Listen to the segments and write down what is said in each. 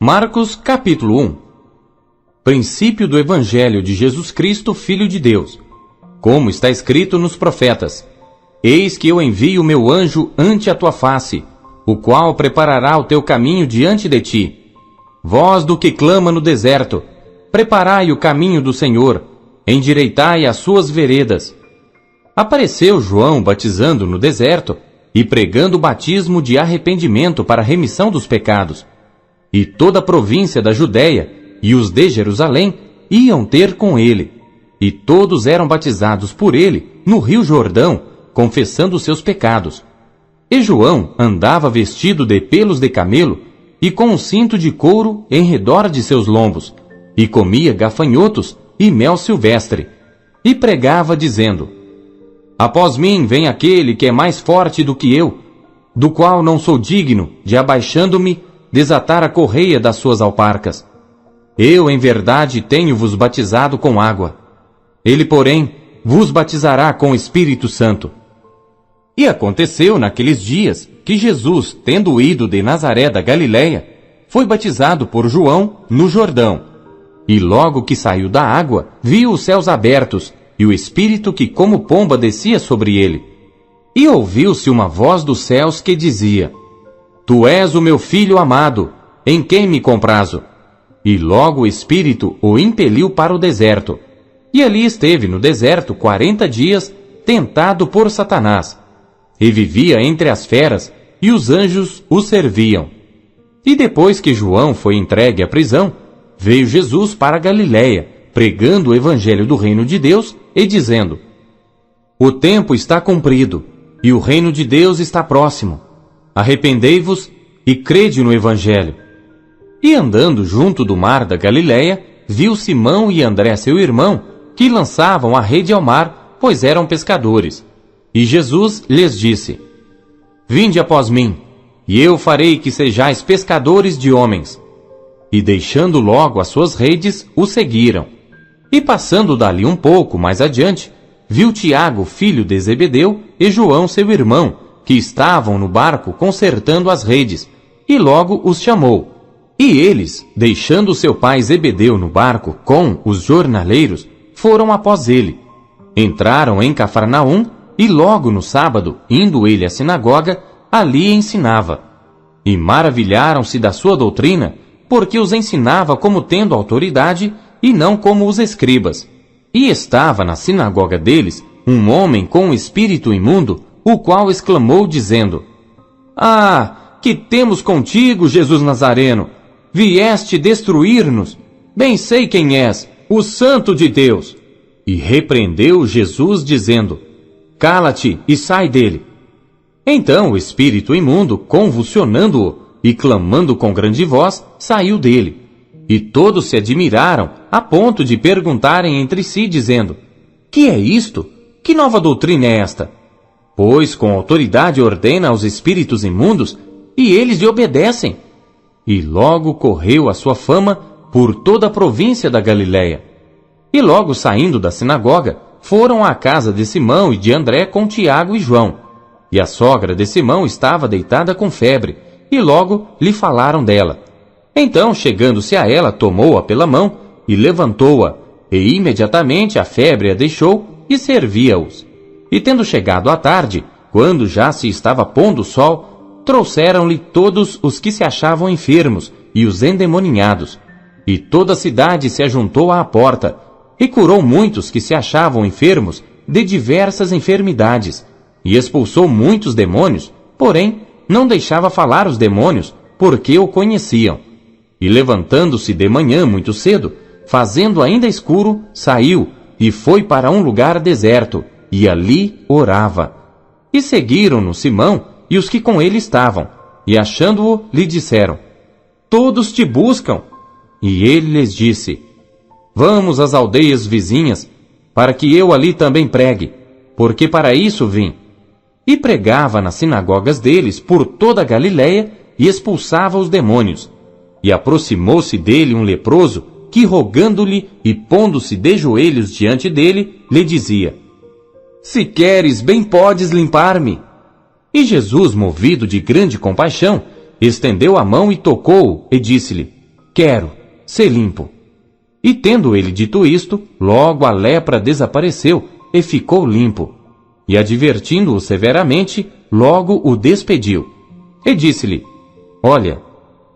Marcos capítulo 1. Princípio do Evangelho de Jesus Cristo, Filho de Deus. Como está escrito nos profetas: Eis que eu envio o meu anjo ante a tua face, o qual preparará o teu caminho diante de ti. Voz do que clama no deserto: preparai o caminho do Senhor, endireitai as suas veredas. Apareceu João batizando no deserto e pregando o batismo de arrependimento para a remissão dos pecados. E toda a província da Judéia e os de Jerusalém iam ter com ele. E todos eram batizados por ele no rio Jordão, confessando seus pecados. E João andava vestido de pelos de camelo e com um cinto de couro em redor de seus lombos, e comia gafanhotos e mel silvestre, e pregava dizendo: Após mim vem aquele que é mais forte do que eu, do qual não sou digno de, abaixando-me, desatar a correia das suas alparcas. Eu, em verdade, tenho-vos batizado com água. Ele, porém, vos batizará com o Espírito Santo. E aconteceu naqueles dias que Jesus, tendo ido de Nazaré da Galileia, foi batizado por João no Jordão. E logo que saiu da água, viu os céus abertos, e o Espírito que como pomba descia sobre ele. E ouviu-se uma voz dos céus que dizia: Tu és o meu Filho amado, em quem me comprazo. E logo o Espírito o impeliu para o deserto. E ali esteve no deserto 40 dias, tentado por Satanás. E vivia entre as feras, e os anjos o serviam. E depois que João foi entregue à prisão, veio Jesus para a Galileia, pregando o evangelho do reino de Deus e dizendo: O tempo está cumprido, e o reino de Deus está próximo. Arrependei-vos e crede no evangelho. E andando junto do mar da Galileia, viu Simão e André seu irmão, que lançavam a rede ao mar, pois eram pescadores. E Jesus lhes disse: Vinde após mim, e eu farei que sejais pescadores de homens. E deixando logo as suas redes, o seguiram. E passando dali um pouco mais adiante, viu Tiago, filho de Zebedeu, e João seu irmão, que estavam no barco consertando as redes, e logo os chamou. E eles, deixando seu pai Zebedeu no barco com os jornaleiros, foram após ele. Entraram em Cafarnaum, e logo no sábado, indo ele à sinagoga, ali ensinava. E maravilharam-se da sua doutrina, porque os ensinava como tendo autoridade, e não como os escribas. E estava na sinagoga deles um homem com um espírito imundo, o qual exclamou dizendo: Ah, que temos contigo, Jesus Nazareno? Vieste destruir-nos? Bem sei quem és, o Santo de Deus. E repreendeu Jesus dizendo: Cala-te e sai dele. Então o espírito imundo, convulsionando-o e clamando com grande voz, saiu dele. E todos se admiraram, a ponto de perguntarem entre si, dizendo: Que é isto? Que nova doutrina é esta? Pois com autoridade ordena aos espíritos imundos, e eles lhe obedecem. E logo correu a sua fama por toda a província da Galileia. E logo saindo da sinagoga, foram à casa de Simão e de André com Tiago e João. E a sogra de Simão estava deitada com febre, e logo lhe falaram dela. Então, chegando-se a ela, tomou-a pela mão e levantou-a, e imediatamente a febre a deixou e servia-os. E tendo chegado à tarde, quando já se estava pondo o sol, trouxeram-lhe todos os que se achavam enfermos e os endemoninhados. E toda a cidade se ajuntou à porta, e curou muitos que se achavam enfermos de diversas enfermidades, e expulsou muitos demônios, porém não deixava falar os demônios, porque o conheciam. E levantando-se de manhã muito cedo, fazendo ainda escuro, saiu, e foi para um lugar deserto, e ali orava. E seguiram-no Simão e os que com ele estavam, e achando-o, lhe disseram: Todos te buscam. E ele lhes disse: Vamos às aldeias vizinhas, para que eu ali também pregue, porque para isso vim. E pregava nas sinagogas deles por toda a Galileia, e expulsava os demônios. E aproximou-se dele um leproso, que rogando-lhe e pondo-se de joelhos diante dele, lhe dizia: Se queres, bem podes limpar-me. E Jesus, movido de grande compaixão, estendeu a mão e tocou-o, e disse-lhe: quero ser limpo. E tendo ele dito isto, logo a lepra desapareceu e ficou limpo. E advertindo-o severamente, logo o despediu. E disse-lhe: olha,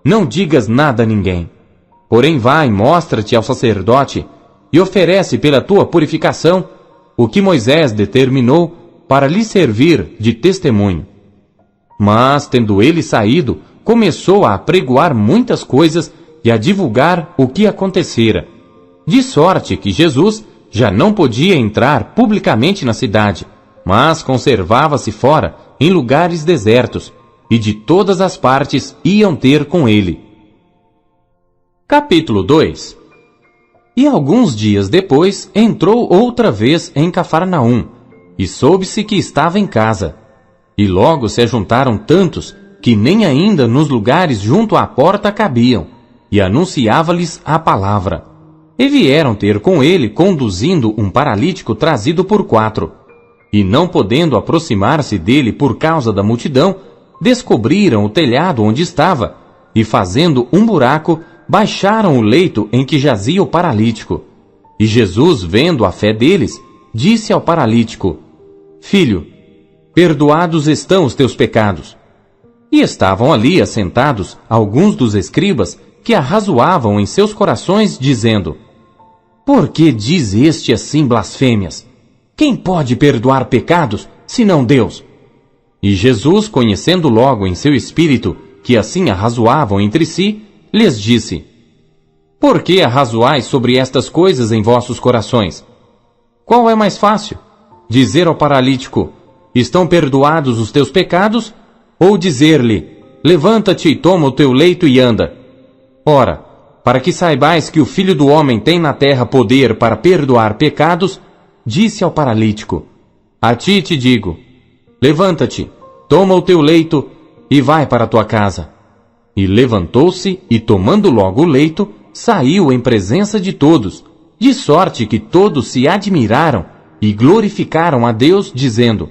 não digas nada a ninguém. Porém vai, mostra-te ao sacerdote e oferece pela tua purificação o que Moisés determinou para lhe servir de testemunho. Mas, tendo ele saído, começou a apregoar muitas coisas e a divulgar o que acontecera. De sorte que Jesus já não podia entrar publicamente na cidade, mas conservava-se fora, em lugares desertos, e de todas as partes iam ter com ele. Capítulo 2. E alguns dias depois entrou outra vez em Cafarnaum, e soube-se que estava em casa. E logo se ajuntaram tantos, que nem ainda nos lugares junto à porta cabiam, e anunciava-lhes a palavra. E vieram ter com ele, conduzindo um paralítico trazido por 4. E não podendo aproximar-se dele por causa da multidão, descobriram o telhado onde estava, e fazendo um buraco, baixaram o leito em que jazia o paralítico. E Jesus, vendo a fé deles, disse ao paralítico: Filho, perdoados estão os teus pecados. E estavam ali assentados alguns dos escribas que arrazoavam em seus corações, dizendo: Por que diz este assim blasfêmias? Quem pode perdoar pecados, senão Deus? E Jesus, conhecendo logo em seu espírito que assim arrazoavam entre si, lhes disse: Por que arrazoais sobre estas coisas em vossos corações? Qual é mais fácil? Dizer ao paralítico: Estão perdoados os teus pecados? Ou dizer-lhe: Levanta-te e toma o teu leito e anda? Ora, para que saibais que o Filho do Homem tem na terra poder para perdoar pecados, disse ao paralítico: A ti te digo, levanta-te, toma o teu leito e vai para a tua casa. E levantou-se e, tomando logo o leito, saiu em presença de todos, de sorte que todos se admiraram e glorificaram a Deus, dizendo: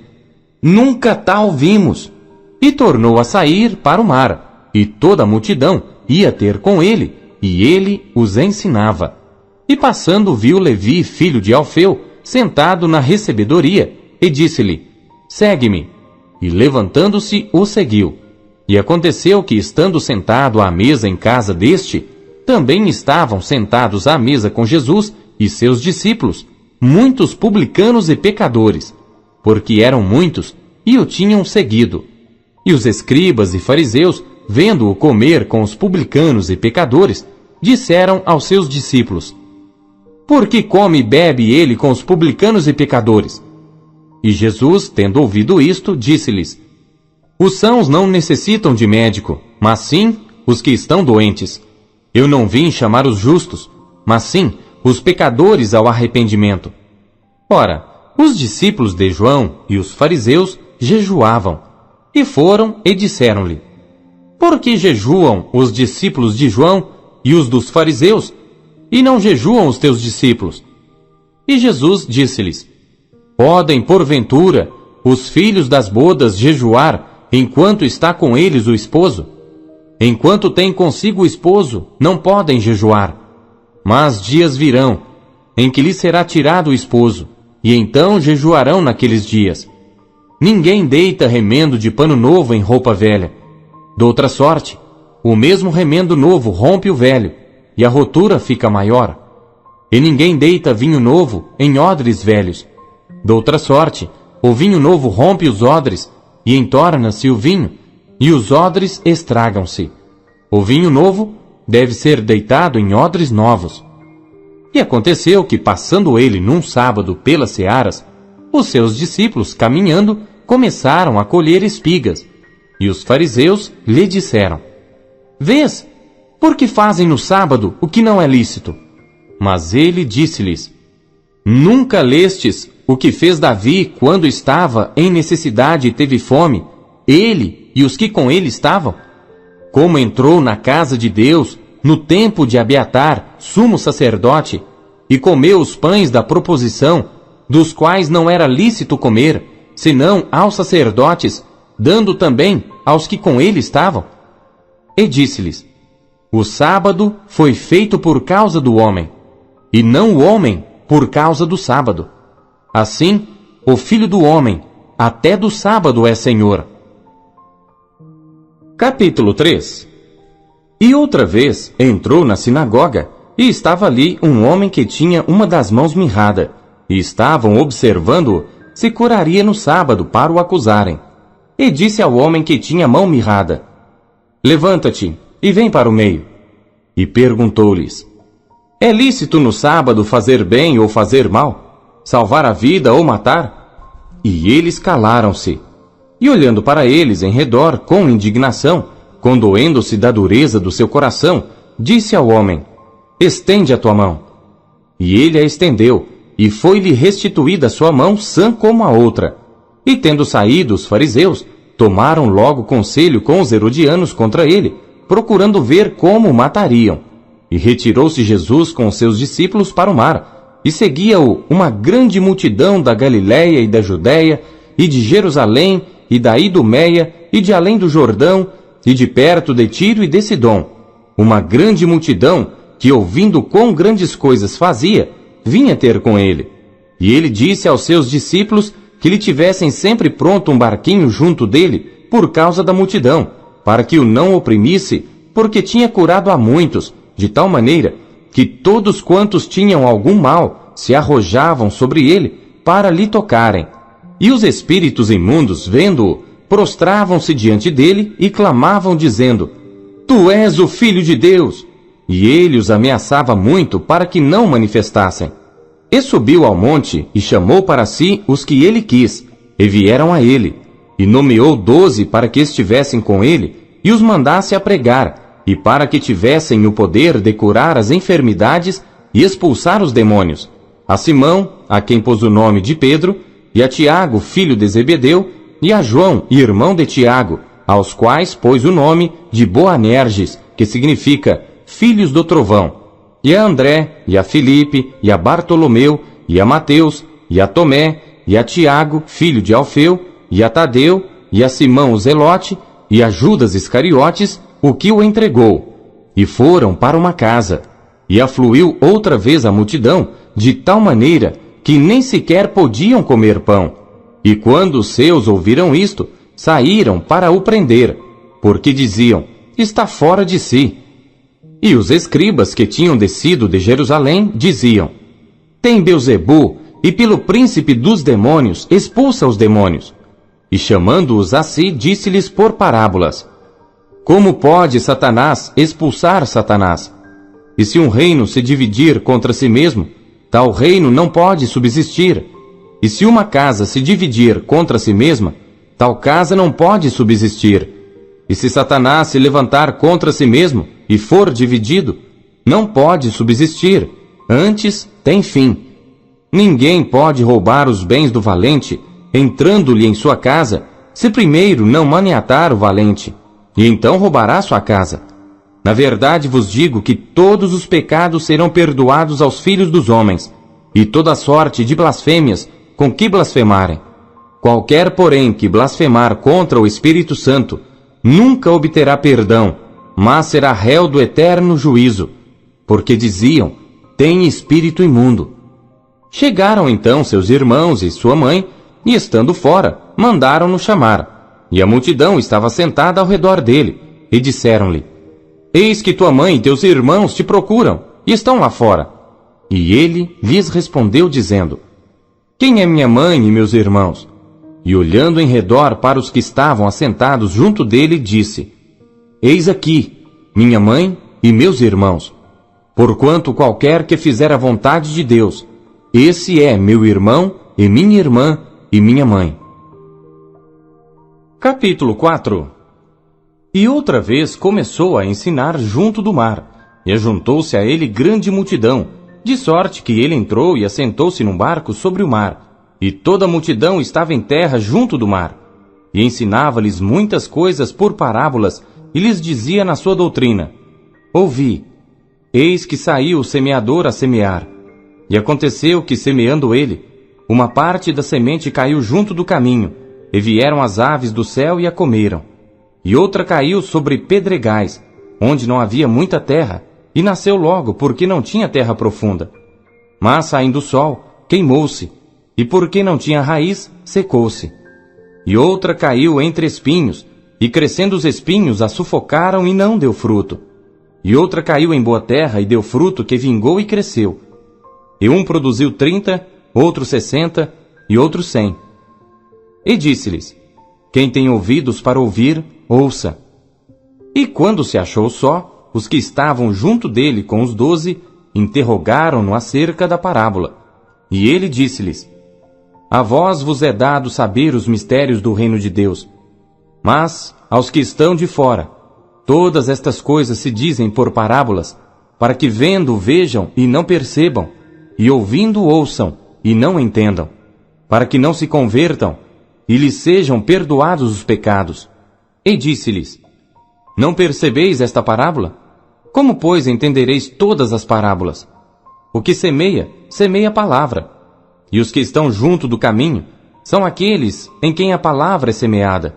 Nunca tal vimos. E tornou a sair para o mar, e toda a multidão ia ter com ele, e ele os ensinava. E passando viu Levi, filho de Alfeu, sentado na recebedoria, e disse-lhe: Segue-me. E levantando-se, o seguiu. E aconteceu que, estando sentado à mesa em casa deste, também estavam sentados à mesa com Jesus e seus discípulos, muitos publicanos e pecadores, porque eram muitos e o tinham seguido. E os escribas e fariseus, vendo-o comer com os publicanos e pecadores, disseram aos seus discípulos: Por que come e bebe ele com os publicanos e pecadores? E Jesus, tendo ouvido isto, disse-lhes: Os sãos não necessitam de médico, mas sim os que estão doentes. Eu não vim chamar os justos, mas sim os pecadores ao arrependimento. Ora, os discípulos de João e os fariseus jejuavam, e foram e disseram-lhe: Por que jejuam os discípulos de João e os dos fariseus, e não jejuam os teus discípulos? E Jesus disse-lhes: Podem, porventura, os filhos das bodas jejuar enquanto está com eles o esposo? Enquanto tem consigo o esposo, não podem jejuar. Mas dias virão, em que lhes será tirado o esposo, e então jejuarão naqueles dias. Ninguém deita remendo de pano novo em roupa velha. Doutra sorte, o mesmo remendo novo rompe o velho, e a rotura fica maior. E ninguém deita vinho novo em odres velhos. Doutra sorte, o vinho novo rompe os odres, e entorna-se o vinho, e os odres estragam-se. O vinho novo deve ser deitado em odres novos. E aconteceu que, passando ele num sábado pelas searas, os seus discípulos, caminhando, começaram a colher espigas. E os fariseus lhe disseram: Vês, por que fazem no sábado o que não é lícito? Mas ele disse-lhes: Nunca lestes o que fez Davi quando estava em necessidade e teve fome, ele e os que com ele estavam? Como entrou na casa de Deus, no tempo de Abiatar, sumo sacerdote, e comeu os pães da proposição, dos quais não era lícito comer, senão aos sacerdotes, dando também aos que com ele estavam? E disse-lhes: O sábado foi feito por causa do homem, e não o homem por causa do sábado. Assim, o Filho do Homem até do sábado é Senhor. Capítulo 3. E outra vez entrou na sinagoga, e estava ali um homem que tinha uma das mãos mirrada, e estavam observando-o se curaria no sábado para o acusarem. E disse ao homem que tinha a mão mirrada: Levanta-te e vem para o meio. E perguntou-lhes: É lícito no sábado fazer bem ou fazer mal? Salvar a vida ou matar? E eles calaram-se. E olhando para eles em redor com indignação, condoendo-se da dureza do seu coração, disse ao homem: Estende a tua mão. E ele a estendeu, e foi-lhe restituída a sua mão sã como a outra. E tendo saído os fariseus, tomaram logo conselho com os herodianos contra ele, procurando ver como o matariam. E retirou-se Jesus com os seus discípulos para o mar, e seguia-o uma grande multidão da Galiléia e da Judéia, e de Jerusalém, e da Idumeia, e de além do Jordão, e de perto de Tiro e de Sidom. Uma grande multidão, que ouvindo quão grandes coisas fazia, vinha ter com ele. E ele disse aos seus discípulos que lhe tivessem sempre pronto um barquinho junto dele, por causa da multidão, para que o não oprimisse, porque tinha curado a muitos, de tal maneira que todos quantos tinham algum mal se arrojavam sobre ele para lhe tocarem. E os espíritos imundos, vendo-o, prostravam-se diante dele e clamavam, dizendo: Tu és o Filho de Deus! E ele os ameaçava muito para que não manifestassem. E subiu ao monte e chamou para si os que ele quis, e vieram a ele, e nomeou 12 para que estivessem com ele, e os mandasse a pregar, e para que tivessem o poder de curar as enfermidades e expulsar os demônios. A Simão, a quem pôs o nome de Pedro, e a Tiago, filho de Zebedeu, e a João, irmão de Tiago, aos quais pôs o nome de Boanerges, que significa filhos do trovão, e a André, e a Filipe, e a Bartolomeu, e a Mateus, e a Tomé, e a Tiago, filho de Alfeu, e a Tadeu, e a Simão o Zelote, e a Judas Iscariotes, o que o entregou. E foram para uma casa. E afluiu outra vez a multidão, de tal maneira que nem sequer podiam comer pão. E quando os seus ouviram isto, saíram para o prender, porque diziam: Está fora de si. E os escribas que tinham descido de Jerusalém diziam: Tem Beelzebu, e pelo príncipe dos demônios expulsa os demônios. E chamando-os a si, disse-lhes por parábolas: Como pode Satanás expulsar Satanás? E se um reino se dividir contra si mesmo, tal reino não pode subsistir. E se uma casa se dividir contra si mesma, tal casa não pode subsistir. E se Satanás se levantar contra si mesmo, e for dividido, não pode subsistir, antes tem fim. Ninguém pode roubar os bens do valente, entrando-lhe em sua casa, se primeiro não maniatar o valente, e então roubará sua casa. Na verdade vos digo que todos os pecados serão perdoados aos filhos dos homens, e toda sorte de blasfêmias com que blasfemarem. Qualquer, porém, que blasfemar contra o Espírito Santo, nunca obterá perdão, mas será réu do eterno juízo, porque diziam: tem espírito imundo. Chegaram então seus irmãos e sua mãe, e estando fora, mandaram-no chamar. E a multidão estava sentada ao redor dele, e disseram-lhe: Eis que tua mãe e teus irmãos te procuram, e estão lá fora. E ele lhes respondeu dizendo: Quem é minha mãe e meus irmãos? E olhando em redor para os que estavam assentados junto dele, disse: Eis aqui minha mãe e meus irmãos. Porquanto qualquer que fizer a vontade de Deus, esse é meu irmão e minha irmã e minha mãe. Capítulo 4. E outra vez começou a ensinar junto do mar, e ajuntou-se a ele grande multidão, de sorte que ele entrou e assentou-se num barco sobre o mar, e toda a multidão estava em terra junto do mar. E ensinava-lhes muitas coisas por parábolas, e lhes dizia na sua doutrina: Ouvi, eis que saiu o semeador a semear. E aconteceu que, semeando ele, uma parte da semente caiu junto do caminho, e vieram as aves do céu e a comeram. E outra caiu sobre pedregais, onde não havia muita terra, e nasceu logo, porque não tinha terra profunda. Mas, saindo o sol, queimou-se, e porque não tinha raiz, secou-se. E outra caiu entre espinhos, e crescendo os espinhos a sufocaram e não deu fruto. E outra caiu em boa terra e deu fruto que vingou e cresceu. E um produziu 30, outro 60 e outro 100. E disse-lhes: quem tem ouvidos para ouvir, ouça. E quando se achou só, os que estavam junto dele com os 12, interrogaram-no acerca da parábola. E ele disse-lhes: a vós vos é dado saber os mistérios do reino de Deus. Mas, aos que estão de fora, todas estas coisas se dizem por parábolas, para que vendo vejam e não percebam, e ouvindo ouçam e não entendam, para que não se convertam e lhes sejam perdoados os pecados. E disse-lhes: não percebeis esta parábola? Como, pois, entendereis todas as parábolas? O que semeia, semeia a palavra. E os que estão junto do caminho são aqueles em quem a palavra é semeada.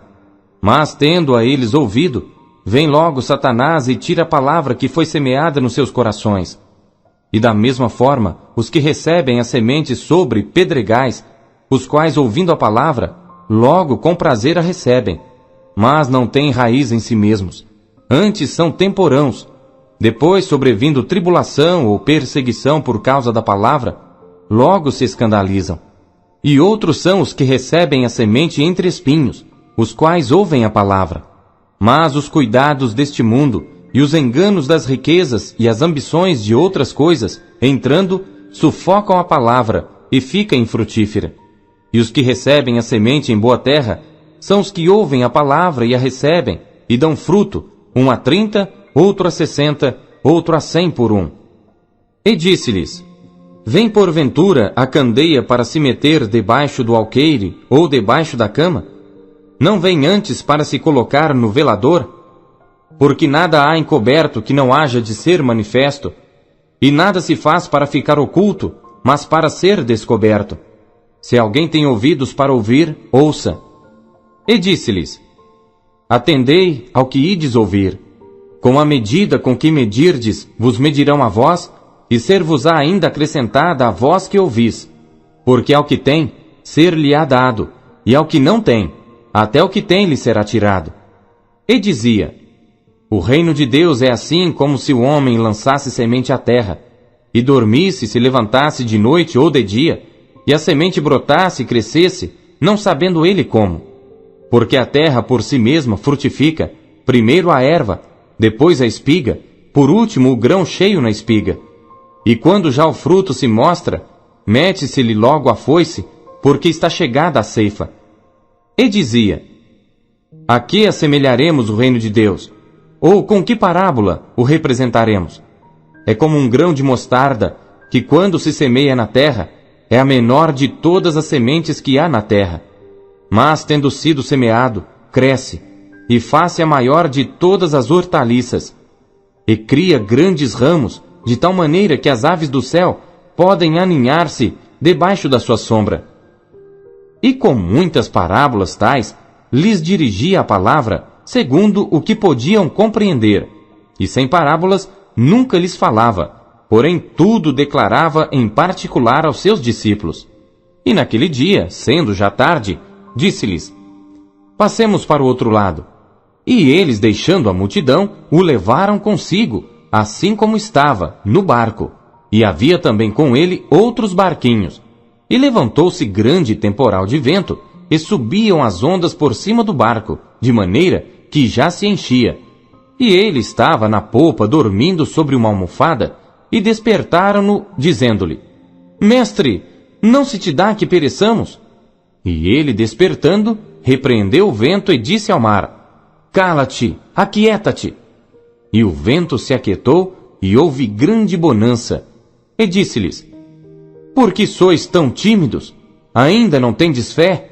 Mas, tendo a eles ouvido, vem logo Satanás e tira a palavra que foi semeada nos seus corações. E da mesma forma, os que recebem a semente sobre pedregais, os quais, ouvindo a palavra, logo com prazer a recebem, mas não têm raiz em si mesmos. Antes são temporãos. Depois, sobrevindo tribulação ou perseguição por causa da palavra, logo se escandalizam. E outros são os que recebem a semente entre espinhos, os quais ouvem a palavra. Mas os cuidados deste mundo, e os enganos das riquezas e as ambições de outras coisas, entrando, sufocam a palavra e fica infrutífera. E os que recebem a semente em boa terra, são os que ouvem a palavra e a recebem, e dão fruto, um a 30, outro a 60, outro a 100 por um. E disse-lhes: vem porventura a candeia para se meter debaixo do alqueire ou debaixo da cama? Não vem antes para se colocar no velador? Porque nada há encoberto que não haja de ser manifesto, e nada se faz para ficar oculto, mas para ser descoberto. Se alguém tem ouvidos para ouvir, ouça. E disse-lhes: atendei ao que ides ouvir. Com a medida com que medirdes, vos medirão a vós, e ser-vos-á ainda acrescentada a vós que ouvis. Porque ao que tem, ser-lhe-á dado, e ao que não tem, até o que tem lhe será tirado. E dizia: o reino de Deus é assim como se o homem lançasse semente à terra, e dormisse, se levantasse de noite ou de dia, e a semente brotasse e crescesse, não sabendo ele como. Porque a terra por si mesma frutifica, primeiro a erva, depois a espiga, por último o grão cheio na espiga. E quando já o fruto se mostra, mete-se-lhe logo a foice, porque está chegada a ceifa. E dizia: a que assemelharemos o reino de Deus? Ou com que parábola o representaremos? É como um grão de mostarda, que quando se semeia na terra, é a menor de todas as sementes que há na terra. Mas, tendo sido semeado, cresce, e faz-se a maior de todas as hortaliças, e cria grandes ramos, de tal maneira que as aves do céu podem aninhar-se debaixo da sua sombra. E com muitas parábolas tais, lhes dirigia a palavra, segundo o que podiam compreender, e sem parábolas nunca lhes falava, porém tudo declarava em particular aos seus discípulos. E naquele dia, sendo já tarde, disse-lhes: passemos para o outro lado. E eles, deixando a multidão, o levaram consigo, assim como estava, no barco. E havia também com ele outros barquinhos. E levantou-se grande temporal de vento, e subiam as ondas por cima do barco, de maneira que já se enchia. E ele estava na popa dormindo sobre uma almofada, e despertaram-no, dizendo-lhe: mestre, não se te dá que pereçamos? E ele, despertando, repreendeu o vento e disse ao mar: cala-te, aquieta-te. E o vento se aquietou, e houve grande bonança. E disse-lhes: por que sois tão tímidos? Ainda não tendes fé?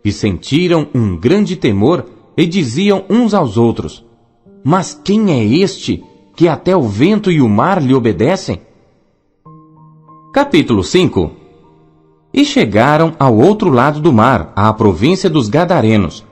E sentiram um grande temor, e diziam uns aos outros: mas quem é este, que até o vento e o mar lhe obedecem? Capítulo 5. E chegaram ao outro lado do mar, à província dos Gadarenos.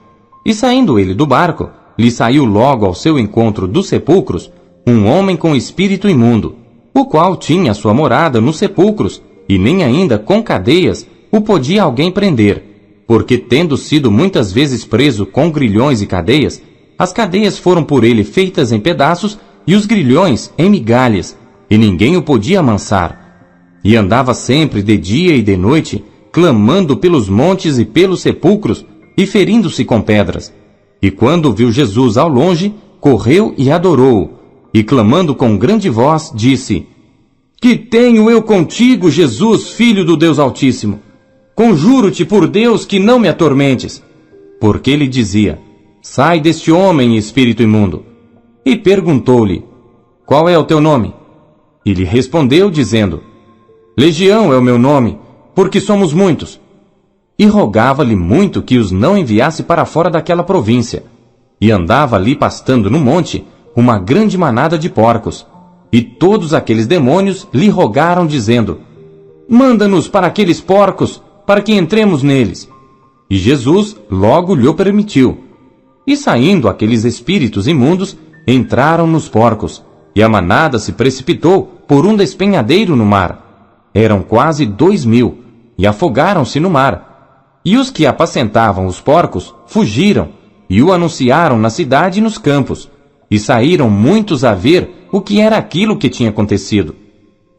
E saindo ele do barco, lhe saiu logo ao seu encontro dos sepulcros um homem com espírito imundo, o qual tinha sua morada nos sepulcros, e nem ainda com cadeias o podia alguém prender, porque tendo sido muitas vezes preso com grilhões e cadeias, as cadeias foram por ele feitas em pedaços e os grilhões em migalhas, e ninguém o podia amansar. E andava sempre de dia e de noite, clamando pelos montes e pelos sepulcros, e ferindo-se com pedras. E quando viu Jesus ao longe, correu e adorou-o, e clamando com grande voz, disse: Que tenho eu contigo, Jesus, Filho do Deus Altíssimo? Conjuro-te por Deus que não me atormentes. Porque ele dizia: Sai deste homem, espírito imundo. E perguntou-lhe: Qual é o teu nome? E lhe respondeu, dizendo: Legião é o meu nome, porque somos muitos. E rogava-lhe muito que os não enviasse para fora daquela província. E andava ali pastando no monte uma grande manada de porcos. E todos aqueles demônios lhe rogaram, dizendo: Manda-nos para aqueles porcos, para que entremos neles. E Jesus logo lhe permitiu. E saindo aqueles espíritos imundos, entraram nos porcos, e a manada se precipitou por um despenhadeiro no mar. Eram quase 2.000, e afogaram-se no mar. E os que apacentavam os porcos fugiram, e o anunciaram na cidade e nos campos, e saíram muitos a ver o que era aquilo que tinha acontecido.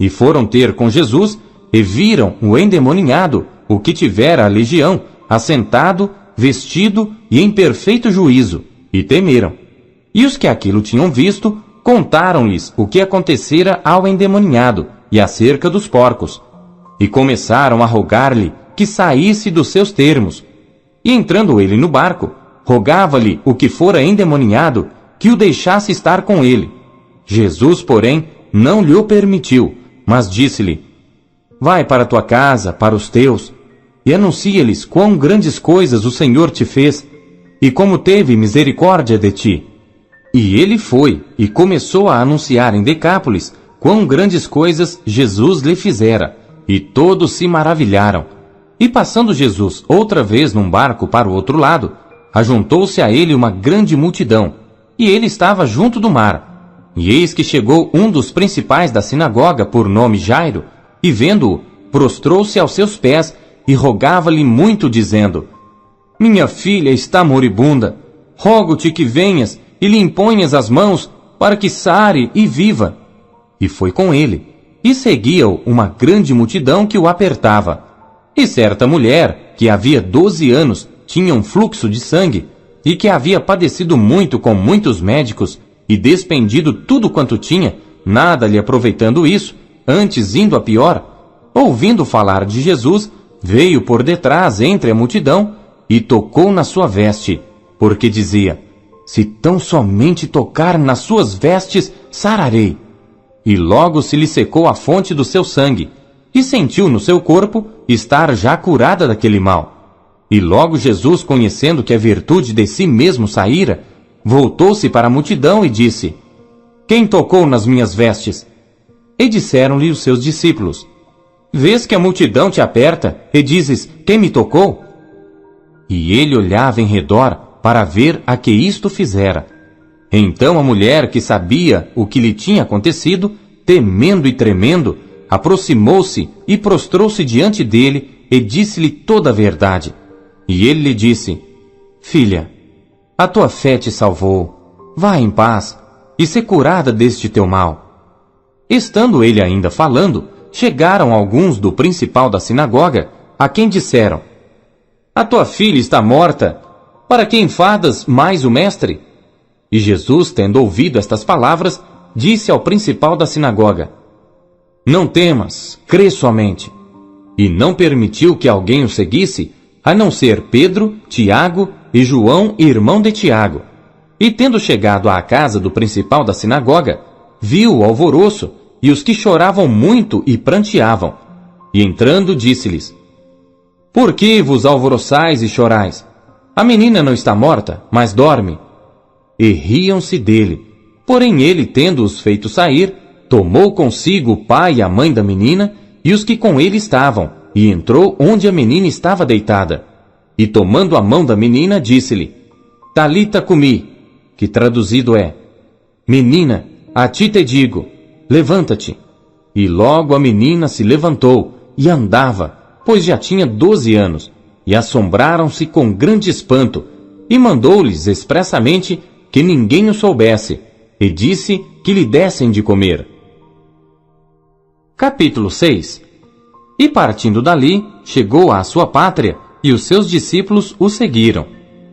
E foram ter com Jesus, e viram o endemoniado, o que tivera a legião, assentado, vestido e em perfeito juízo, e temeram. E os que aquilo tinham visto, contaram-lhes o que acontecera ao endemoniado, e acerca dos porcos. E começaram a rogar-lhe que saísse dos seus termos. E entrando ele no barco, rogava-lhe o que fora endemoniado, que o deixasse estar com ele. Jesus, porém, não lhe o permitiu, mas disse-lhe: Vai para tua casa, para os teus, e anuncia-lhes quão grandes coisas o Senhor te fez, e como teve misericórdia de ti. E ele foi, e começou a anunciar em Decápolis quão grandes coisas Jesus lhe fizera, e todos se maravilharam. E passando Jesus outra vez num barco para o outro lado, ajuntou-se a ele uma grande multidão, e ele estava junto do mar. E eis que chegou um dos principais da sinagoga, por nome Jairo, e vendo-o, prostrou-se aos seus pés, e rogava-lhe muito, dizendo: Minha filha está moribunda, rogo-te que venhas e lhe imponhas as mãos, para que sare e viva. E foi com ele, e seguia-o uma grande multidão que o apertava. E certa mulher, que havia 12 anos, tinha um fluxo de sangue, e que havia padecido muito com muitos médicos, e despendido tudo quanto tinha, nada lhe aproveitando isso, antes indo a pior, ouvindo falar de Jesus, veio por detrás entre a multidão, e tocou na sua veste, porque dizia: Se tão somente tocar nas suas vestes, sararei. E logo se lhe secou a fonte do seu sangue, e sentiu no seu corpo estar já curada daquele mal. E logo Jesus, conhecendo que a virtude de si mesmo saíra, voltou-se para a multidão e disse: Quem tocou nas minhas vestes? E disseram-lhe os seus discípulos: Vês que a multidão te aperta, e dizes: Quem me tocou? E ele olhava em redor para ver a que isto fizera. Então a mulher, que sabia o que lhe tinha acontecido, temendo e tremendo, aproximou-se e prostrou-se diante dele e disse-lhe toda a verdade. E ele lhe disse: Filha, a tua fé te salvou. Vá em paz e sê curada deste teu mal. Estando ele ainda falando, chegaram alguns do principal da sinagoga, a quem disseram: A tua filha está morta. Para que enfadas mais o mestre? E Jesus, tendo ouvido estas palavras, disse ao principal da sinagoga: Não temas, crê somente. E não permitiu que alguém o seguisse, a não ser Pedro, Tiago e João, irmão de Tiago. E tendo chegado à casa do principal da sinagoga, viu o alvoroço e os que choravam muito e pranteavam. E entrando, disse-lhes: Por que vos alvoroçais e chorais? A menina não está morta, mas dorme. E riam-se dele. Porém ele, tendo-os feito sair, tomou consigo o pai e a mãe da menina e os que com ele estavam, e entrou onde a menina estava deitada. E tomando a mão da menina, disse-lhe: Talita cumi, que traduzido é: Menina, a ti te digo, levanta-te. E logo a menina se levantou e andava, pois já tinha 12 anos, e assombraram-se com grande espanto, e mandou-lhes expressamente que ninguém o soubesse, e disse que lhe dessem de comer. Capítulo 6. E partindo dali, chegou à sua pátria, e os seus discípulos o seguiram.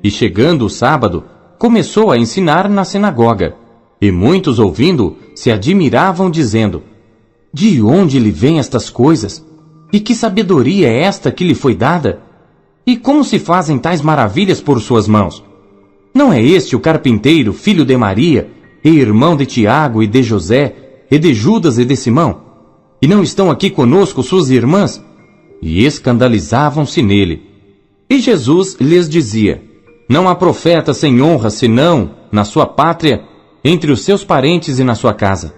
E chegando o sábado, começou a ensinar na sinagoga. E muitos ouvindo se admiravam, dizendo: De onde lhe vêm estas coisas? E que sabedoria é esta que lhe foi dada? E como se fazem tais maravilhas por suas mãos? Não é este o carpinteiro, filho de Maria, e irmão de Tiago e de José, e de Judas e de Simão? E não estão aqui conosco suas irmãs? E escandalizavam-se nele. E Jesus lhes dizia: Não há profeta sem honra, senão na sua pátria, entre os seus parentes e na sua casa.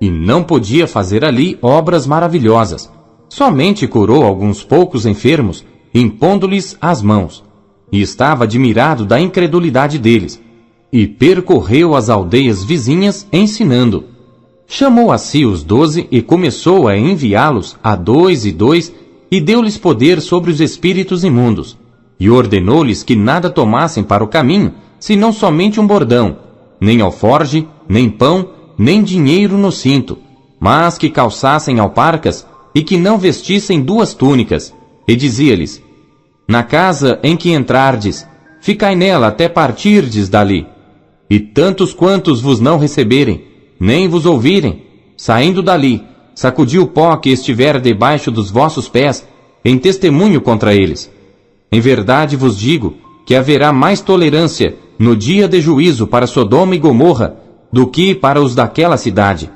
E não podia fazer ali obras maravilhosas. Somente curou alguns poucos enfermos, impondo-lhes as mãos. E estava admirado da incredulidade deles. E percorreu as aldeias vizinhas, ensinando. Chamou a si os 12 e começou a enviá-los a 2 e 2, e deu-lhes poder sobre os espíritos imundos. E ordenou-lhes que nada tomassem para o caminho, senão somente um bordão, nem alforge, nem pão, nem dinheiro no cinto, mas que calçassem alparcas e que não vestissem 2 túnicas. E dizia-lhes: Na casa em que entrardes, ficai nela até partirdes dali. E tantos quantos vos não receberem, nem vos ouvirem, saindo dali, sacudi o pó que estiver debaixo dos vossos pés, em testemunho contra eles. Em verdade vos digo que haverá mais tolerância no dia de juízo para Sodoma e Gomorra do que para os daquela cidade.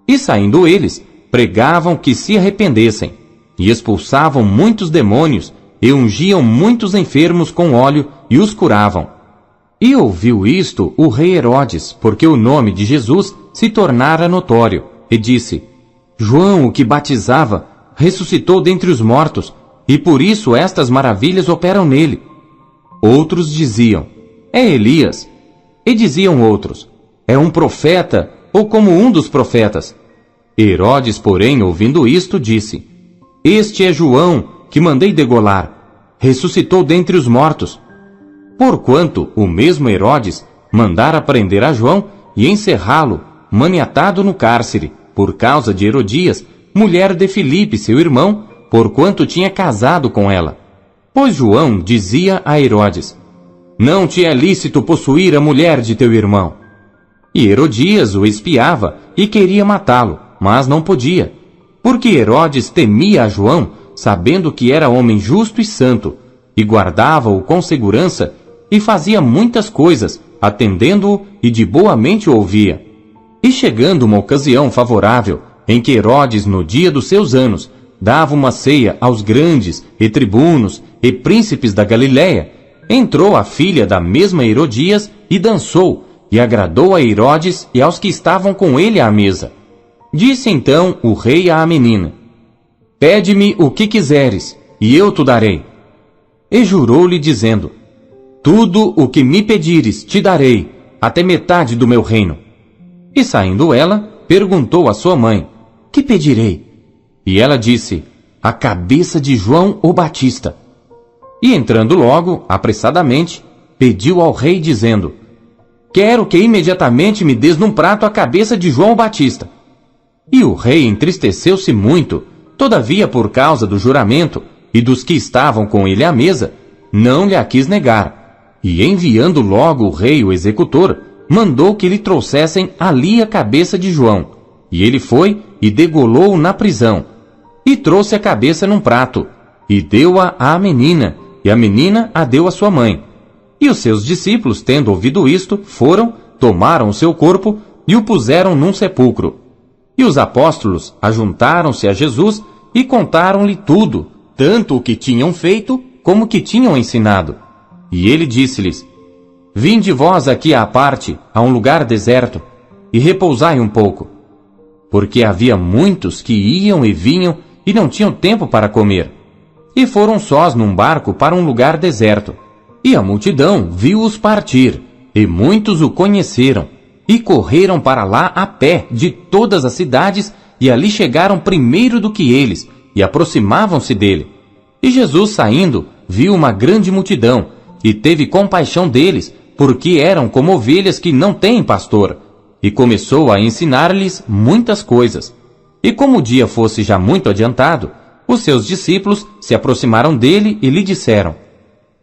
E saindo eles, pregavam que se arrependessem, e expulsavam muitos demônios, e ungiam muitos enfermos com óleo, e os curavam. E ouviu isto o rei Herodes, porque o nome de Jesus se tornara notório, e disse: João, o que batizava, ressuscitou dentre os mortos, e por isso estas maravilhas operam nele. Outros diziam: É Elias. E diziam outros: É um profeta, ou como um dos profetas. Herodes, porém, ouvindo isto, disse: Este é João, que mandei degolar. Ressuscitou dentre os mortos. Porquanto o mesmo Herodes mandara prender a João e encerrá-lo, maniatado no cárcere, por causa de Herodias, mulher de Filipe, seu irmão, porquanto tinha casado com ela. Pois João dizia a Herodes: Não te é lícito possuir a mulher de teu irmão. E Herodias o espiava e queria matá-lo, mas não podia, porque Herodes temia a João, sabendo que era homem justo e santo, e guardava-o com segurança, e fazia muitas coisas, atendendo-o e de boa mente o ouvia. E chegando uma ocasião favorável, em que Herodes, no dia dos seus anos, dava uma ceia aos grandes, e tribunos, e príncipes da Galiléia, entrou a filha da mesma Herodias e dançou, e agradou a Herodes e aos que estavam com ele à mesa. Disse então o rei à menina: Pede-me o que quiseres, e eu te darei. E jurou-lhe, dizendo: Tudo o que me pedires te darei, até metade do meu reino. E saindo ela, perguntou à sua mãe: Que pedirei? E ela disse: A cabeça de João o Batista. E entrando logo, apressadamente, pediu ao rei, dizendo: Quero que imediatamente me des num prato a cabeça de João o Batista. E o rei entristeceu-se muito, todavia por causa do juramento e dos que estavam com ele à mesa, não lhe a quis negar. E enviando logo o rei o executor, mandou que lhe trouxessem ali a cabeça de João. E ele foi e degolou-o na prisão. E trouxe a cabeça num prato, e deu-a à menina, e a menina a deu à sua mãe. E os seus discípulos, tendo ouvido isto, foram, tomaram o seu corpo e o puseram num sepulcro. E os apóstolos ajuntaram-se a Jesus e contaram-lhe tudo, tanto o que tinham feito como o que tinham ensinado. E ele disse-lhes: Vinde vós aqui à parte, a um lugar deserto, e repousai um pouco. Porque havia muitos que iam e vinham e não tinham tempo para comer. E foram sós num barco para um lugar deserto. E a multidão viu-os partir, e muitos o conheceram, e correram para lá a pé de todas as cidades, e ali chegaram primeiro do que eles, e aproximavam-se dele. E Jesus, saindo, viu uma grande multidão, e teve compaixão deles, porque eram como ovelhas que não têm pastor, e começou a ensinar-lhes muitas coisas. E como o dia fosse já muito adiantado, os seus discípulos se aproximaram dele e lhe disseram: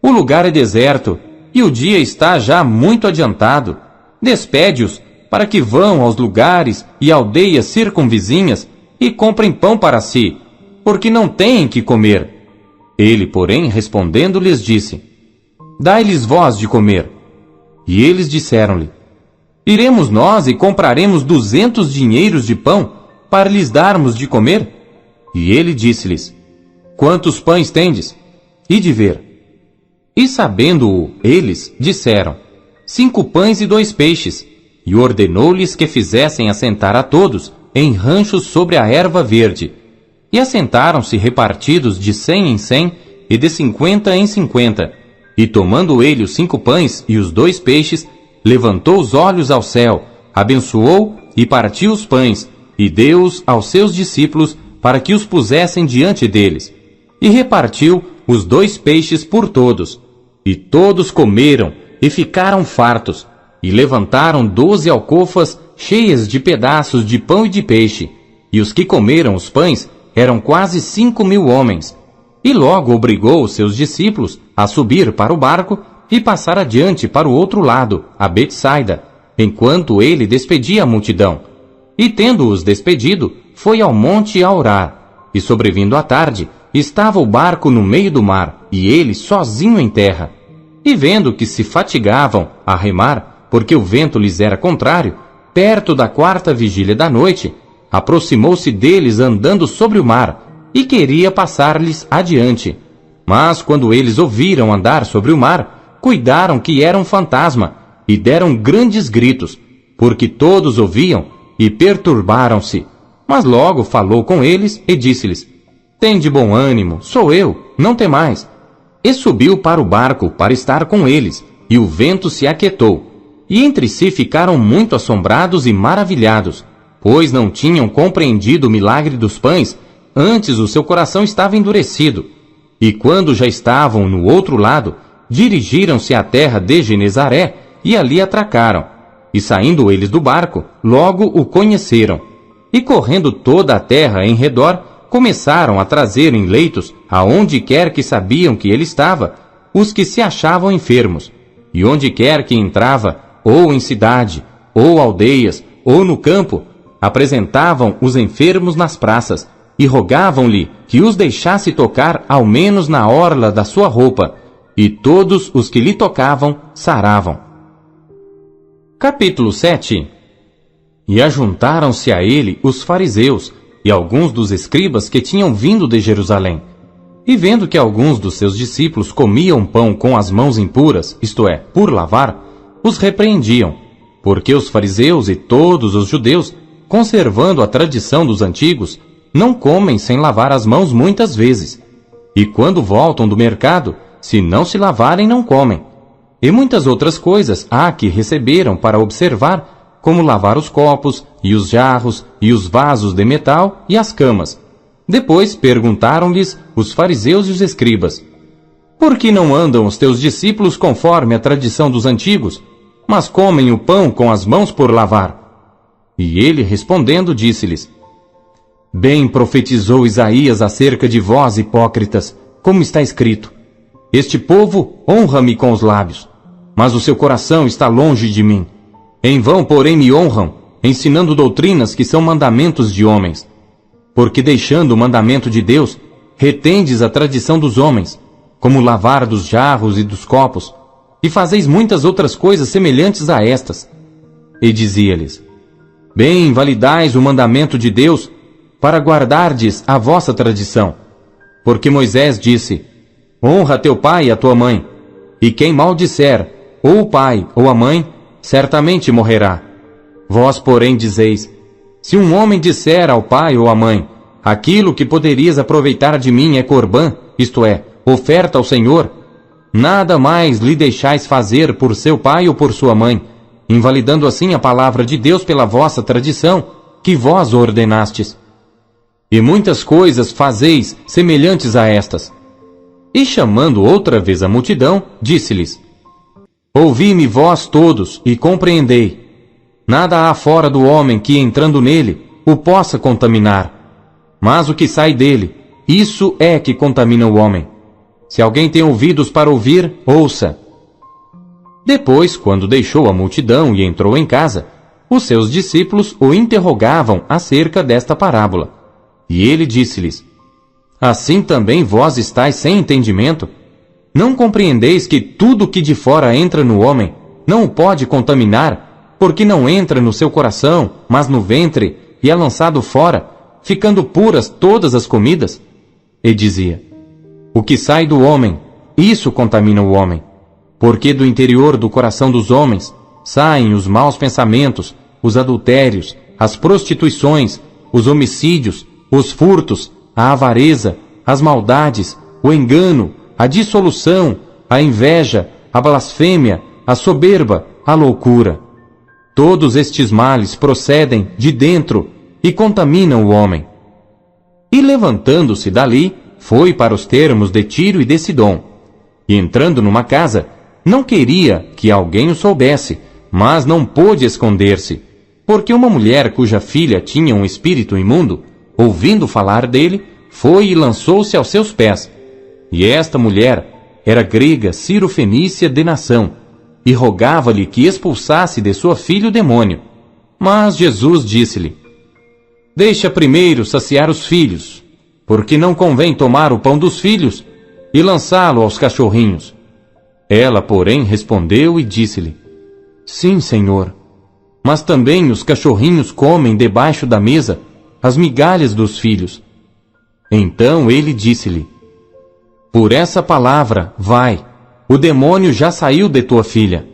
o lugar é deserto, e o dia está já muito adiantado. Despede-os, para que vão aos lugares e aldeias circunvizinhas e comprem pão para si, porque não têm que comer. Ele, porém, respondendo, lhes disse: dai-lhes vós de comer. E eles disseram-lhe: iremos nós e compraremos 200 dinheiros de pão para lhes darmos de comer? E ele disse-lhes: quantos pães tendes? Ide ver. E sabendo-o, eles disseram: 5 pães e 2 peixes. E ordenou-lhes que fizessem assentar a todos em ranchos sobre a erva verde. E assentaram-se repartidos de 100 em 100 e de 50 em 50. E tomando ele os 5 pães e os 2 peixes, levantou os olhos ao céu, abençoou e partiu os pães, e deu-os aos seus discípulos para que os pusessem diante deles. E repartiu os 2 peixes por todos. E todos comeram e ficaram fartos, e levantaram 12 alcofas cheias de pedaços de pão e de peixe. E os que comeram os pães eram quase 5.000 homens. E logo obrigou os seus discípulos a subir para o barco e passar adiante para o outro lado, a Betsaida, enquanto ele despedia a multidão. E tendo-os despedido, foi ao monte a orar. E sobrevindo à tarde, estava o barco no meio do mar, e ele sozinho em terra. E vendo que se fatigavam a remar, porque o vento lhes era contrário, perto da 4ª vigília da noite, aproximou-se deles andando sobre o mar, e queria passar-lhes adiante. Mas quando eles ouviram andar sobre o mar, cuidaram que era um fantasma, e deram grandes gritos, porque todos ouviam, e perturbaram-se. Mas logo falou com eles e disse-lhes: tende bom ânimo, sou eu, não temais. E subiu para o barco para estar com eles, e o vento se aquietou. E entre si ficaram muito assombrados e maravilhados, pois não tinham compreendido o milagre dos pães, antes o seu coração estava endurecido. E quando já estavam no outro lado, dirigiram-se à terra de Genezaré, e ali atracaram. E saindo eles do barco, logo o conheceram. E correndo toda a terra em redor, começaram a trazer em leitos, aonde quer que sabiam que ele estava, os que se achavam enfermos. E onde quer que entrava, ou em cidade, ou aldeias, ou no campo, apresentavam os enfermos nas praças, e rogavam-lhe que os deixasse tocar ao menos na orla da sua roupa, e todos os que lhe tocavam saravam. Capítulo 7. E ajuntaram-se a ele os fariseus, e alguns dos escribas que tinham vindo de Jerusalém. E vendo que alguns dos seus discípulos comiam pão com as mãos impuras, isto é, por lavar, os repreendiam, porque os fariseus e todos os judeus, conservando a tradição dos antigos, não comem sem lavar as mãos muitas vezes. E quando voltam do mercado, se não se lavarem, não comem. E muitas outras coisas há que receberam para observar, como lavar os copos, e os jarros, e os vasos de metal, e as camas. Depois perguntaram-lhes os fariseus e os escribas: por que não andam os teus discípulos conforme a tradição dos antigos, mas comem o pão com as mãos por lavar? E ele, respondendo, disse-lhes: bem profetizou Isaías acerca de vós, hipócritas, como está escrito: este povo honra-me com os lábios, mas o seu coração está longe de mim. Em vão, porém, me honram, ensinando doutrinas que são mandamentos de homens. Porque deixando o mandamento de Deus, retendes a tradição dos homens, como lavar dos jarros e dos copos, e fazeis muitas outras coisas semelhantes a estas. E dizia-lhes: bem invalidais o mandamento de Deus, para guardardes a vossa tradição. Porque Moisés disse: honra teu pai e a tua mãe, e quem maldisser, ou o pai ou a mãe, certamente morrerá. Vós, porém, dizeis: se um homem disser ao pai ou à mãe: aquilo que poderias aproveitar de mim é corbã, isto é, oferta ao Senhor, nada mais lhe deixais fazer por seu pai ou por sua mãe, invalidando assim a palavra de Deus pela vossa tradição, que vós ordenastes. E muitas coisas fazeis semelhantes a estas. E chamando outra vez a multidão, disse-lhes: Ouvi-me vós todos e compreendei. Nada há fora do homem que, entrando nele, o possa contaminar. Mas o que sai dele, isso é que contamina o homem. Se alguém tem ouvidos para ouvir, ouça. Depois, quando deixou a multidão e entrou em casa, os seus discípulos o interrogavam acerca desta parábola. E ele disse-lhes: Assim também vós estáis sem entendimento? Não compreendeis que tudo que de fora entra no homem não o pode contaminar, porque não entra no seu coração, mas no ventre, e é lançado fora, ficando puras todas as comidas? E dizia: O que sai do homem, isso contamina o homem. Porque do interior do coração dos homens saem os maus pensamentos, os adultérios, as prostituições, os homicídios, os furtos, a avareza, as maldades, o engano, a dissolução, a inveja, a blasfêmia, a soberba, a loucura. Todos estes males procedem de dentro e contaminam o homem. E levantando-se dali, foi para os termos de Tiro e de Sidom. E entrando numa casa, não queria que alguém o soubesse, mas não pôde esconder-se, porque uma mulher cuja filha tinha um espírito imundo, ouvindo falar dele, foi e lançou-se aos seus pés. E esta mulher era grega cirofenícia de nação, e rogava-lhe que expulsasse de sua filha o demônio. Mas Jesus disse-lhe: Deixa primeiro saciar os filhos, porque não convém tomar o pão dos filhos e lançá-lo aos cachorrinhos. Ela, porém, respondeu e disse-lhe: Sim, Senhor, mas também os cachorrinhos comem debaixo da mesa as migalhas dos filhos. Então ele disse-lhe: Por essa palavra, vai, o demônio já saiu de tua filha.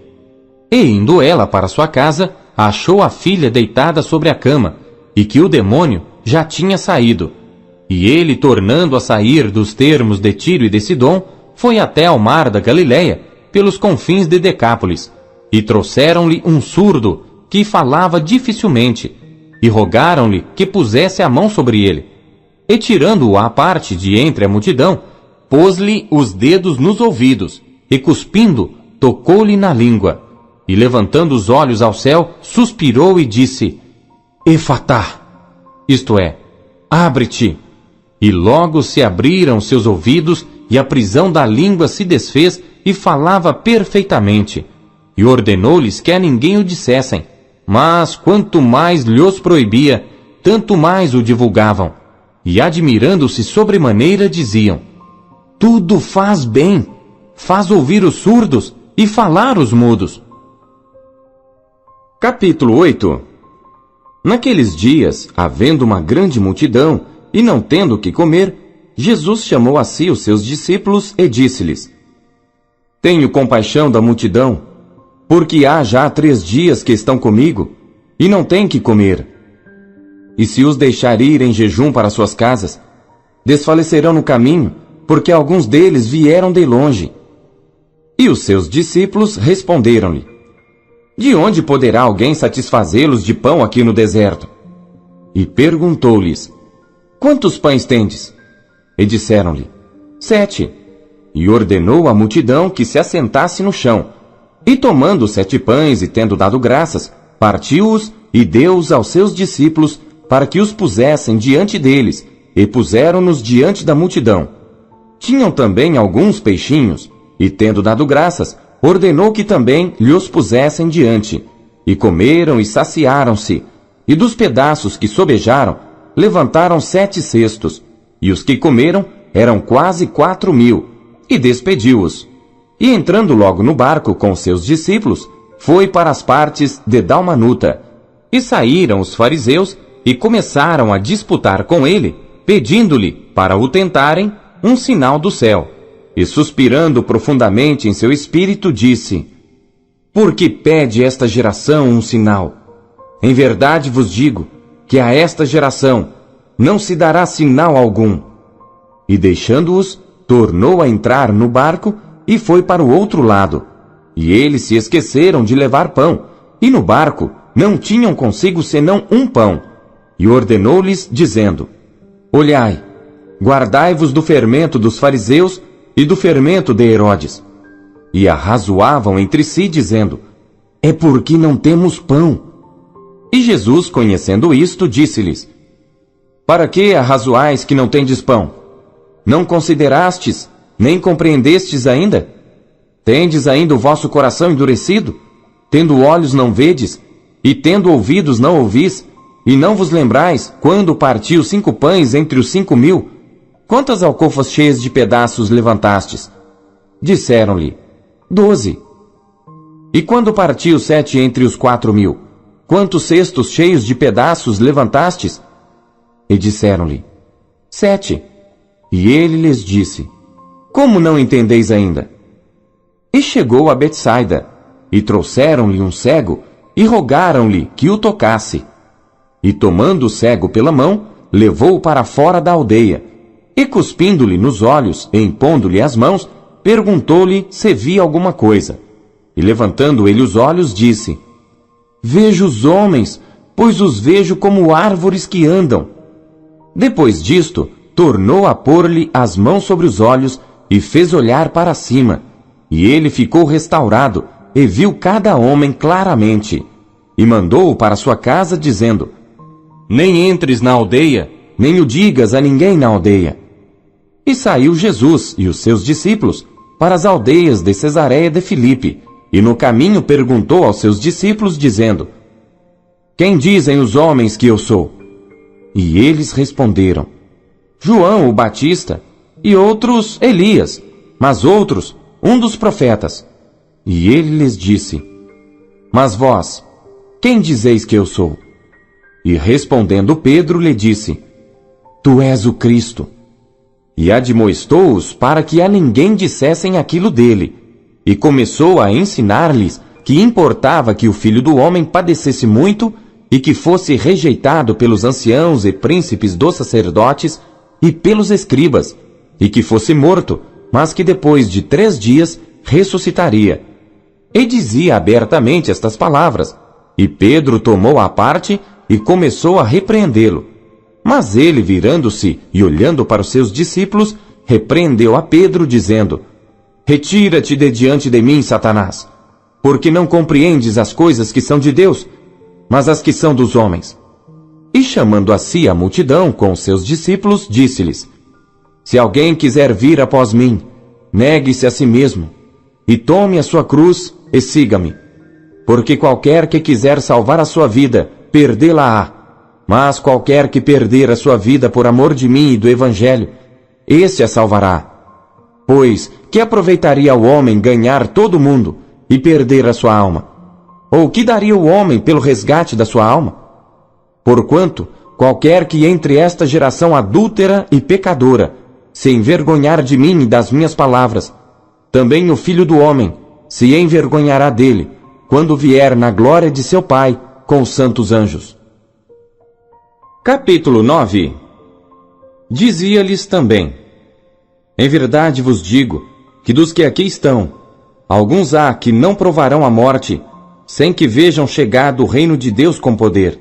E indo ela para sua casa, achou a filha deitada sobre a cama, e que o demônio já tinha saído. E ele, tornando a sair dos termos de Tiro e de Sidom, foi até ao mar da Galileia, pelos confins de Decápolis, e trouxeram-lhe um surdo, que falava dificilmente, e rogaram-lhe que pusesse a mão sobre ele. E tirando-o à parte de entre a multidão, pôs-lhe os dedos nos ouvidos, e cuspindo, tocou-lhe na língua. E levantando os olhos ao céu, suspirou e disse: Efatá, isto é, abre-te. E logo se abriram seus ouvidos, e a prisão da língua se desfez, e falava perfeitamente. E ordenou-lhes que a ninguém o dissessem, mas quanto mais lhos proibia, tanto mais o divulgavam. E admirando-se sobremaneira, diziam: Tudo faz bem, faz ouvir os surdos e falar os mudos. Capítulo 8. Naqueles dias, havendo uma grande multidão, e não tendo o que comer, Jesus chamou a si os seus discípulos e disse-lhes: Tenho compaixão da multidão, porque há já 3 dias que estão comigo, e não têm que comer. E se os deixar ir em jejum para suas casas, desfalecerão no caminho, porque alguns deles vieram de longe. E os seus discípulos responderam-lhe: De onde poderá alguém satisfazê-los de pão aqui no deserto? E perguntou-lhes: Quantos pães tendes? E disseram-lhe: 7. E ordenou à multidão que se assentasse no chão. E tomando os 7 pães e tendo dado graças, partiu-os e deu-os aos seus discípulos para que os pusessem diante deles, e puseram-nos diante da multidão. Tinham também alguns peixinhos, e tendo dado graças, ordenou que também lhos pusessem diante. E comeram e saciaram-se, e dos pedaços que sobejaram, levantaram 7 cestos, e os que comeram eram quase 4.000, e despediu-os. E entrando logo no barco com os seus discípulos, foi para as partes de Dalmanuta. E saíram os fariseus e começaram a disputar com ele, pedindo-lhe, para o tentarem, um sinal do céu. E suspirando profundamente em seu espírito, disse: Por que pede esta geração um sinal? Em verdade vos digo, que a esta geração não se dará sinal algum. E deixando-os, tornou a entrar no barco, e foi para o outro lado. E eles se esqueceram de levar pão, e no barco não tinham consigo senão um pão. E ordenou-lhes, dizendo: Olhai, guardai-vos do fermento dos fariseus e do fermento de Herodes. E arrazoavam entre si, dizendo: É porque não temos pão. E Jesus, conhecendo isto, disse-lhes: Para que arrazoais que não tendes pão? Não considerastes, nem compreendestes ainda? Tendes ainda o vosso coração endurecido? Tendo olhos não vedes, e tendo ouvidos não ouvis, e não vos lembrais, quando parti os 5 pães entre os 5.000, quantas alcofas cheias de pedaços levantastes? Disseram-lhe: 12. E quando parti os 7 entre os 4.000, quantos cestos cheios de pedaços levantastes? E disseram-lhe: 7. E ele lhes disse: Como não entendeis ainda? E chegou a Betsaida, e trouxeram-lhe um cego, e rogaram-lhe que o tocasse. E tomando o cego pela mão, levou-o para fora da aldeia, e cuspindo-lhe nos olhos, e impondo-lhe as mãos, perguntou-lhe se via alguma coisa. E levantando ele os olhos, disse: Vejo os homens, pois os vejo como árvores que andam. Depois disto, tornou a pôr-lhe as mãos sobre os olhos, e fez olhar para cima. E ele ficou restaurado, e viu cada homem claramente. E mandou-o para sua casa, dizendo: Nem entres na aldeia, nem o digas a ninguém na aldeia. E saiu Jesus e os seus discípulos para as aldeias de Cesareia de Filipe, e no caminho perguntou aos seus discípulos, dizendo: Quem dizem os homens que eu sou? E eles responderam: João o Batista, e outros Elias, mas outros um dos profetas. E ele lhes disse: Mas vós, quem dizeis que eu sou? E respondendo Pedro lhe disse: Tu és o Cristo. E admoestou-os para que a ninguém dissessem aquilo dele, e começou a ensinar-lhes que importava que o Filho do Homem padecesse muito, e que fosse rejeitado pelos anciãos e príncipes dos sacerdotes e pelos escribas, e que fosse morto, mas que depois de 3 dias ressuscitaria. E dizia abertamente estas palavras, e Pedro tomou à parte e começou a repreendê-lo. Mas ele, virando-se e olhando para os seus discípulos, repreendeu a Pedro, dizendo: Retira-te de diante de mim, Satanás, porque não compreendes as coisas que são de Deus, mas as que são dos homens. E chamando a si a multidão com os seus discípulos, disse-lhes: Se alguém quiser vir após mim, negue-se a si mesmo, e tome a sua cruz e siga-me. Porque qualquer que quiser salvar a sua vida, perdê-la-á. Mas qualquer que perder a sua vida por amor de mim e do Evangelho, esse a salvará. Pois, que aproveitaria o homem ganhar todo o mundo e perder a sua alma? Ou que daria o homem pelo resgate da sua alma? Porquanto, qualquer que entre esta geração adúltera e pecadora se envergonhar de mim e das minhas palavras, também o Filho do Homem se envergonhará dele, quando vier na glória de seu Pai com os santos anjos. Capítulo 9. Dizia-lhes também: Em verdade vos digo, que dos que aqui estão, alguns há que não provarão a morte, sem que vejam chegado o reino de Deus com poder.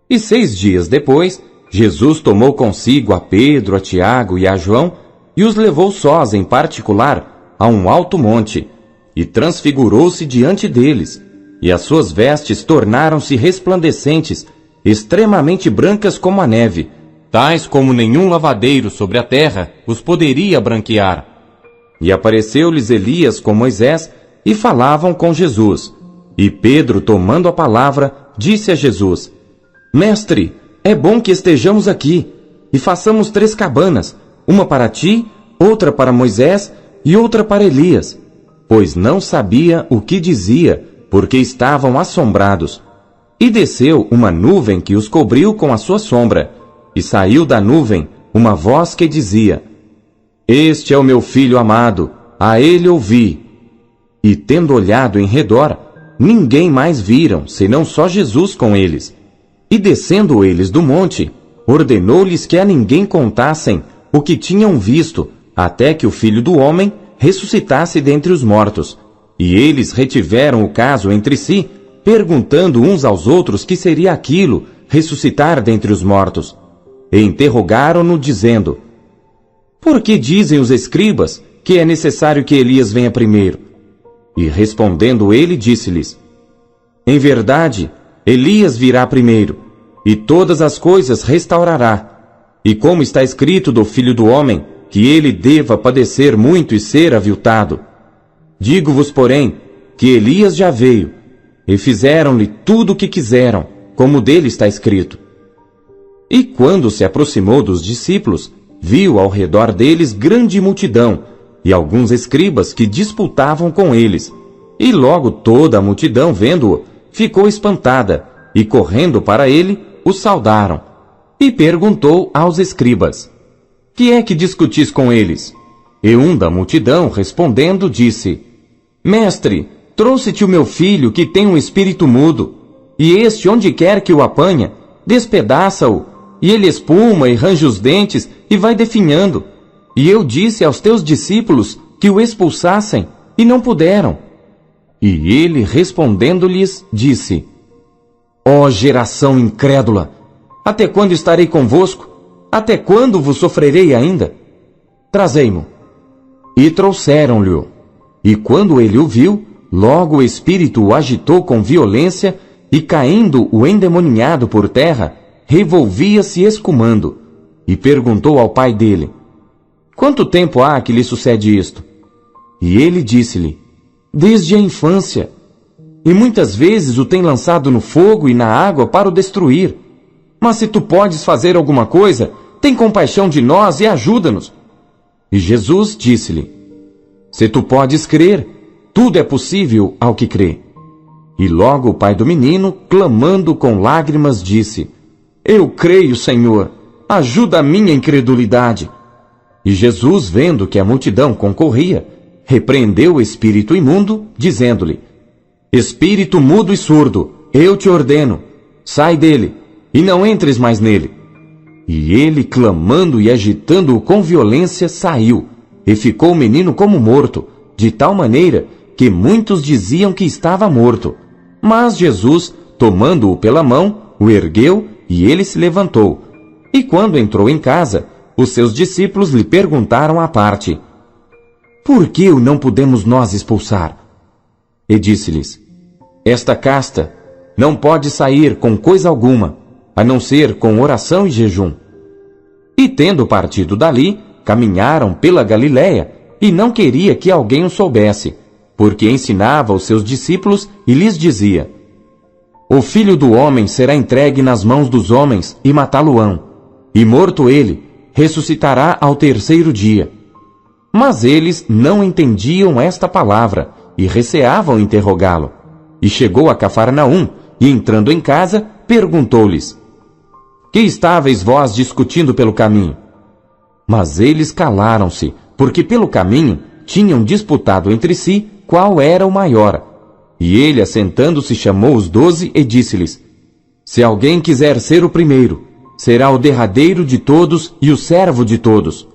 E 6 dias depois, Jesus tomou consigo a Pedro, a Tiago e a João, e os levou sós em particular a um alto monte, e transfigurou-se diante deles, e as suas vestes tornaram-se resplandecentes, extremamente brancas como a neve, tais como nenhum lavadeiro sobre a terra os poderia branquear. E apareceu-lhes Elias com Moisés, e falavam com Jesus. E Pedro, tomando a palavra, disse a Jesus: Mestre, é bom que estejamos aqui, e façamos 3 cabanas, uma para ti, outra para Moisés, e outra para Elias. Pois não sabia o que dizia, porque estavam assombrados. E desceu uma nuvem que os cobriu com a sua sombra, e saiu da nuvem uma voz que dizia: Este é o meu filho amado, a ele ouvi. E tendo olhado em redor, ninguém mais viram, senão só Jesus com eles. E descendo eles do monte, ordenou-lhes que a ninguém contassem o que tinham visto, até que o Filho do Homem ressuscitasse dentre os mortos. E eles retiveram o caso entre si, perguntando uns aos outros que seria aquilo, ressuscitar dentre os mortos. E interrogaram-no, dizendo: Por que dizem os escribas que é necessário que Elias venha primeiro? E respondendo ele, disse-lhes: Em verdade, Elias virá primeiro, e todas as coisas restaurará. E como está escrito do Filho do Homem, que ele deva padecer muito e ser aviltado. Digo-vos, porém, que Elias já veio, e fizeram-lhe tudo o que quiseram, como dele está escrito. E quando se aproximou dos discípulos, viu ao redor deles grande multidão, e alguns escribas que disputavam com eles. E logo toda a multidão, vendo-o, ficou espantada, e correndo para ele, o saudaram. E perguntou aos escribas: Que é que discutis com eles? E um da multidão, respondendo, disse: Mestre, trouxe-te o meu filho, que tem um espírito mudo, e este, onde quer que o apanha, despedaça-o, e ele espuma e range os dentes, e vai definhando. E eu disse aos teus discípulos que o expulsassem, e não puderam. E ele, respondendo-lhes, disse: Ó geração incrédula, até quando estarei convosco? Até quando vos sofrerei ainda? Trazei-mo. E trouxeram-lhe-o. E quando ele o viu, logo o espírito o agitou com violência, e caindo o endemoniado por terra, revolvia-se escumando. E perguntou ao pai dele: Quanto tempo há que lhe sucede isto? E ele disse-lhe: Desde a infância. E muitas vezes o tem lançado no fogo e na água para o destruir. Mas se tu podes fazer alguma coisa, tem compaixão de nós e ajuda-nos. E Jesus disse-lhe: Se tu podes crer, tudo é possível ao que crê. E logo o pai do menino, clamando com lágrimas, disse: Eu creio, Senhor, ajuda a minha incredulidade. E Jesus, vendo que a multidão concorria, repreendeu o espírito imundo, dizendo-lhe: Espírito mudo e surdo, eu te ordeno, sai dele, e não entres mais nele. E ele, clamando e agitando-o com violência, saiu, e ficou o menino como morto, de tal maneira que muitos diziam que estava morto. Mas Jesus, tomando-o pela mão, o ergueu, e ele se levantou. E quando entrou em casa, os seus discípulos lhe perguntaram à parte: Por que o não podemos nós expulsar? E disse-lhes: Esta casta não pode sair com coisa alguma, a não ser com oração e jejum. E tendo partido dali, caminharam pela Galiléia, e não queria que alguém o soubesse, porque ensinava aos seus discípulos e lhes dizia: O Filho do Homem será entregue nas mãos dos homens e matá-lo-ão, e morto ele, ressuscitará ao terceiro dia. Mas eles não entendiam esta palavra, e receavam interrogá-lo. E chegou a Cafarnaum, e entrando em casa, perguntou-lhes: Que estáveis vós discutindo pelo caminho? Mas eles calaram-se, porque pelo caminho tinham disputado entre si qual era o maior. E ele, assentando-se, chamou os 12 e disse-lhes: Se alguém quiser ser o primeiro, será o derradeiro de todos e o servo de todos.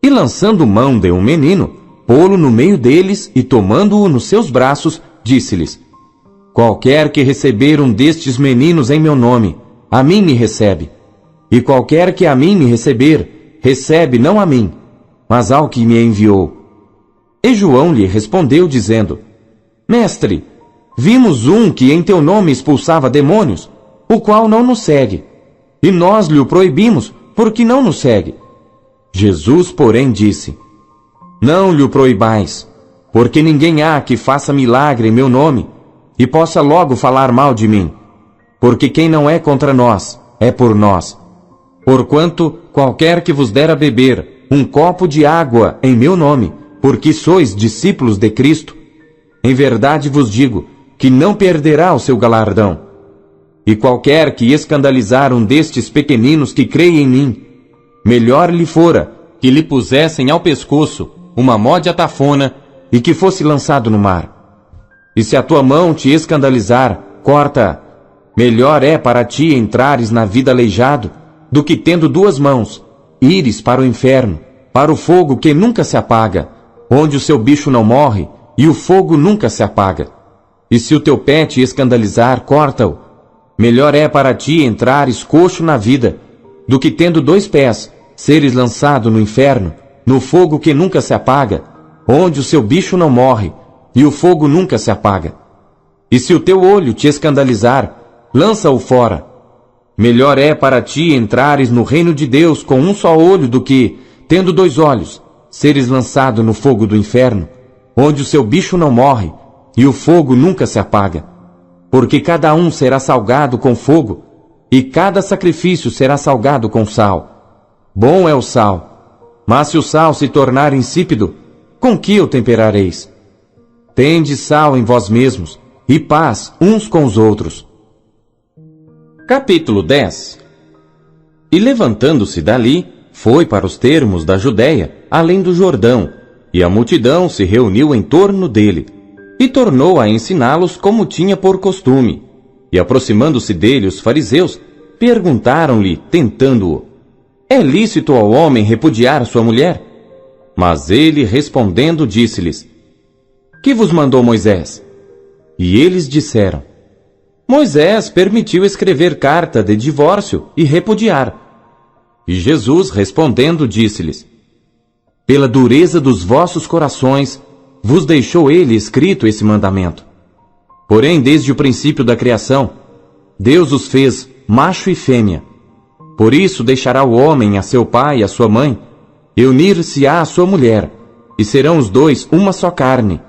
E lançando mão de um menino, pô-lo no meio deles e tomando-o nos seus braços, disse-lhes: Qualquer que receber um destes meninos em meu nome, a mim me recebe. E qualquer que a mim me receber, recebe não a mim, mas ao que me enviou. E João lhe respondeu, dizendo: Mestre, vimos um que em teu nome expulsava demônios, o qual não nos segue. E nós lhe o proibimos, porque não nos segue. Jesus, porém, disse: Não lhe o proibais, porque ninguém há que faça milagre em meu nome, e possa logo falar mal de mim. Porque quem não é contra nós, é por nós. Porquanto, qualquer que vos der a beber um copo de água em meu nome, porque sois discípulos de Cristo, em verdade vos digo, que não perderá o seu galardão. E qualquer que escandalizar um destes pequeninos que creem em mim, melhor lhe fora que lhe pusessem ao pescoço uma mó de atafona e que fosse lançado no mar. E se a tua mão te escandalizar, corta-a. Melhor é para ti entrares na vida aleijado, do que tendo 2 mãos, ires para o inferno, para o fogo que nunca se apaga, onde o seu bicho não morre e o fogo nunca se apaga. E se o teu pé te escandalizar, corta-o. Melhor é para ti entrares coxo na vida, do que tendo 2 pés, seres lançado no inferno, no fogo que nunca se apaga, onde o seu bicho não morre e o fogo nunca se apaga. E se o teu olho te escandalizar, lança-o fora. Melhor é para ti entrares no reino de Deus com um só olho do que, tendo 2 olhos, seres lançado no fogo do inferno, onde o seu bicho não morre e o fogo nunca se apaga. Porque cada um será salgado com fogo, e cada sacrifício será salgado com sal. Bom é o sal, mas se o sal se tornar insípido, com que o temperareis? Tende sal em vós mesmos, e paz uns com os outros. Capítulo 10. E levantando-se dali, foi para os termos da Judéia, além do Jordão, e a multidão se reuniu em torno dele, e tornou a ensiná-los como tinha por costume. E aproximando-se dele os fariseus, perguntaram-lhe, tentando-o: é lícito ao homem repudiar sua mulher? Mas ele, respondendo, disse-lhes: que vos mandou Moisés? E eles disseram: Moisés permitiu escrever carta de divórcio e repudiar. E Jesus, respondendo, disse-lhes: pela dureza dos vossos corações, vos deixou ele escrito esse mandamento. Porém, desde o princípio da criação, Deus os fez macho e fêmea. Por isso deixará o homem a seu pai e a sua mãe, e unir-se-á à sua mulher, e serão os 2 uma só carne.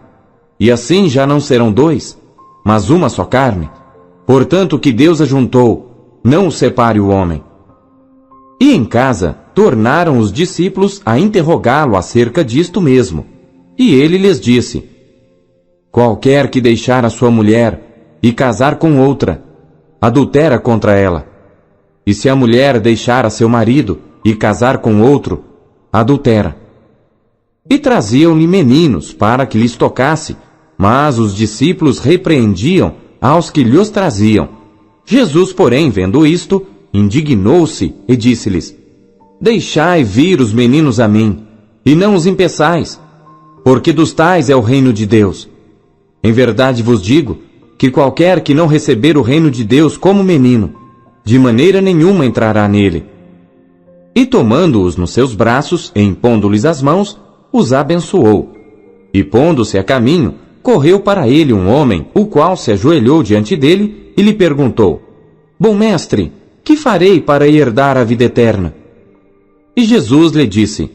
E assim já não serão 2, mas uma só carne. Portanto, o que Deus ajuntou, não o separe o homem. E em casa, tornaram os discípulos a interrogá-lo acerca disto mesmo. E ele lhes disse: qualquer que deixar a sua mulher e casar com outra, adultera contra ela. E se a mulher deixar a seu marido e casar com outro, adultera. E traziam-lhe meninos para que lhes tocasse, mas os discípulos repreendiam aos que lhos traziam. Jesus, porém, vendo isto, indignou-se e disse-lhes: deixai vir os meninos a mim, e não os impeçais, porque dos tais é o reino de Deus. Em verdade vos digo, que qualquer que não receber o reino de Deus como menino, de maneira nenhuma entrará nele. E tomando-os nos seus braços, e impondo-lhes as mãos, os abençoou. E pondo-se a caminho, correu para ele um homem, o qual se ajoelhou diante dele, e lhe perguntou: bom mestre, que farei para herdar a vida eterna? E Jesus lhe disse: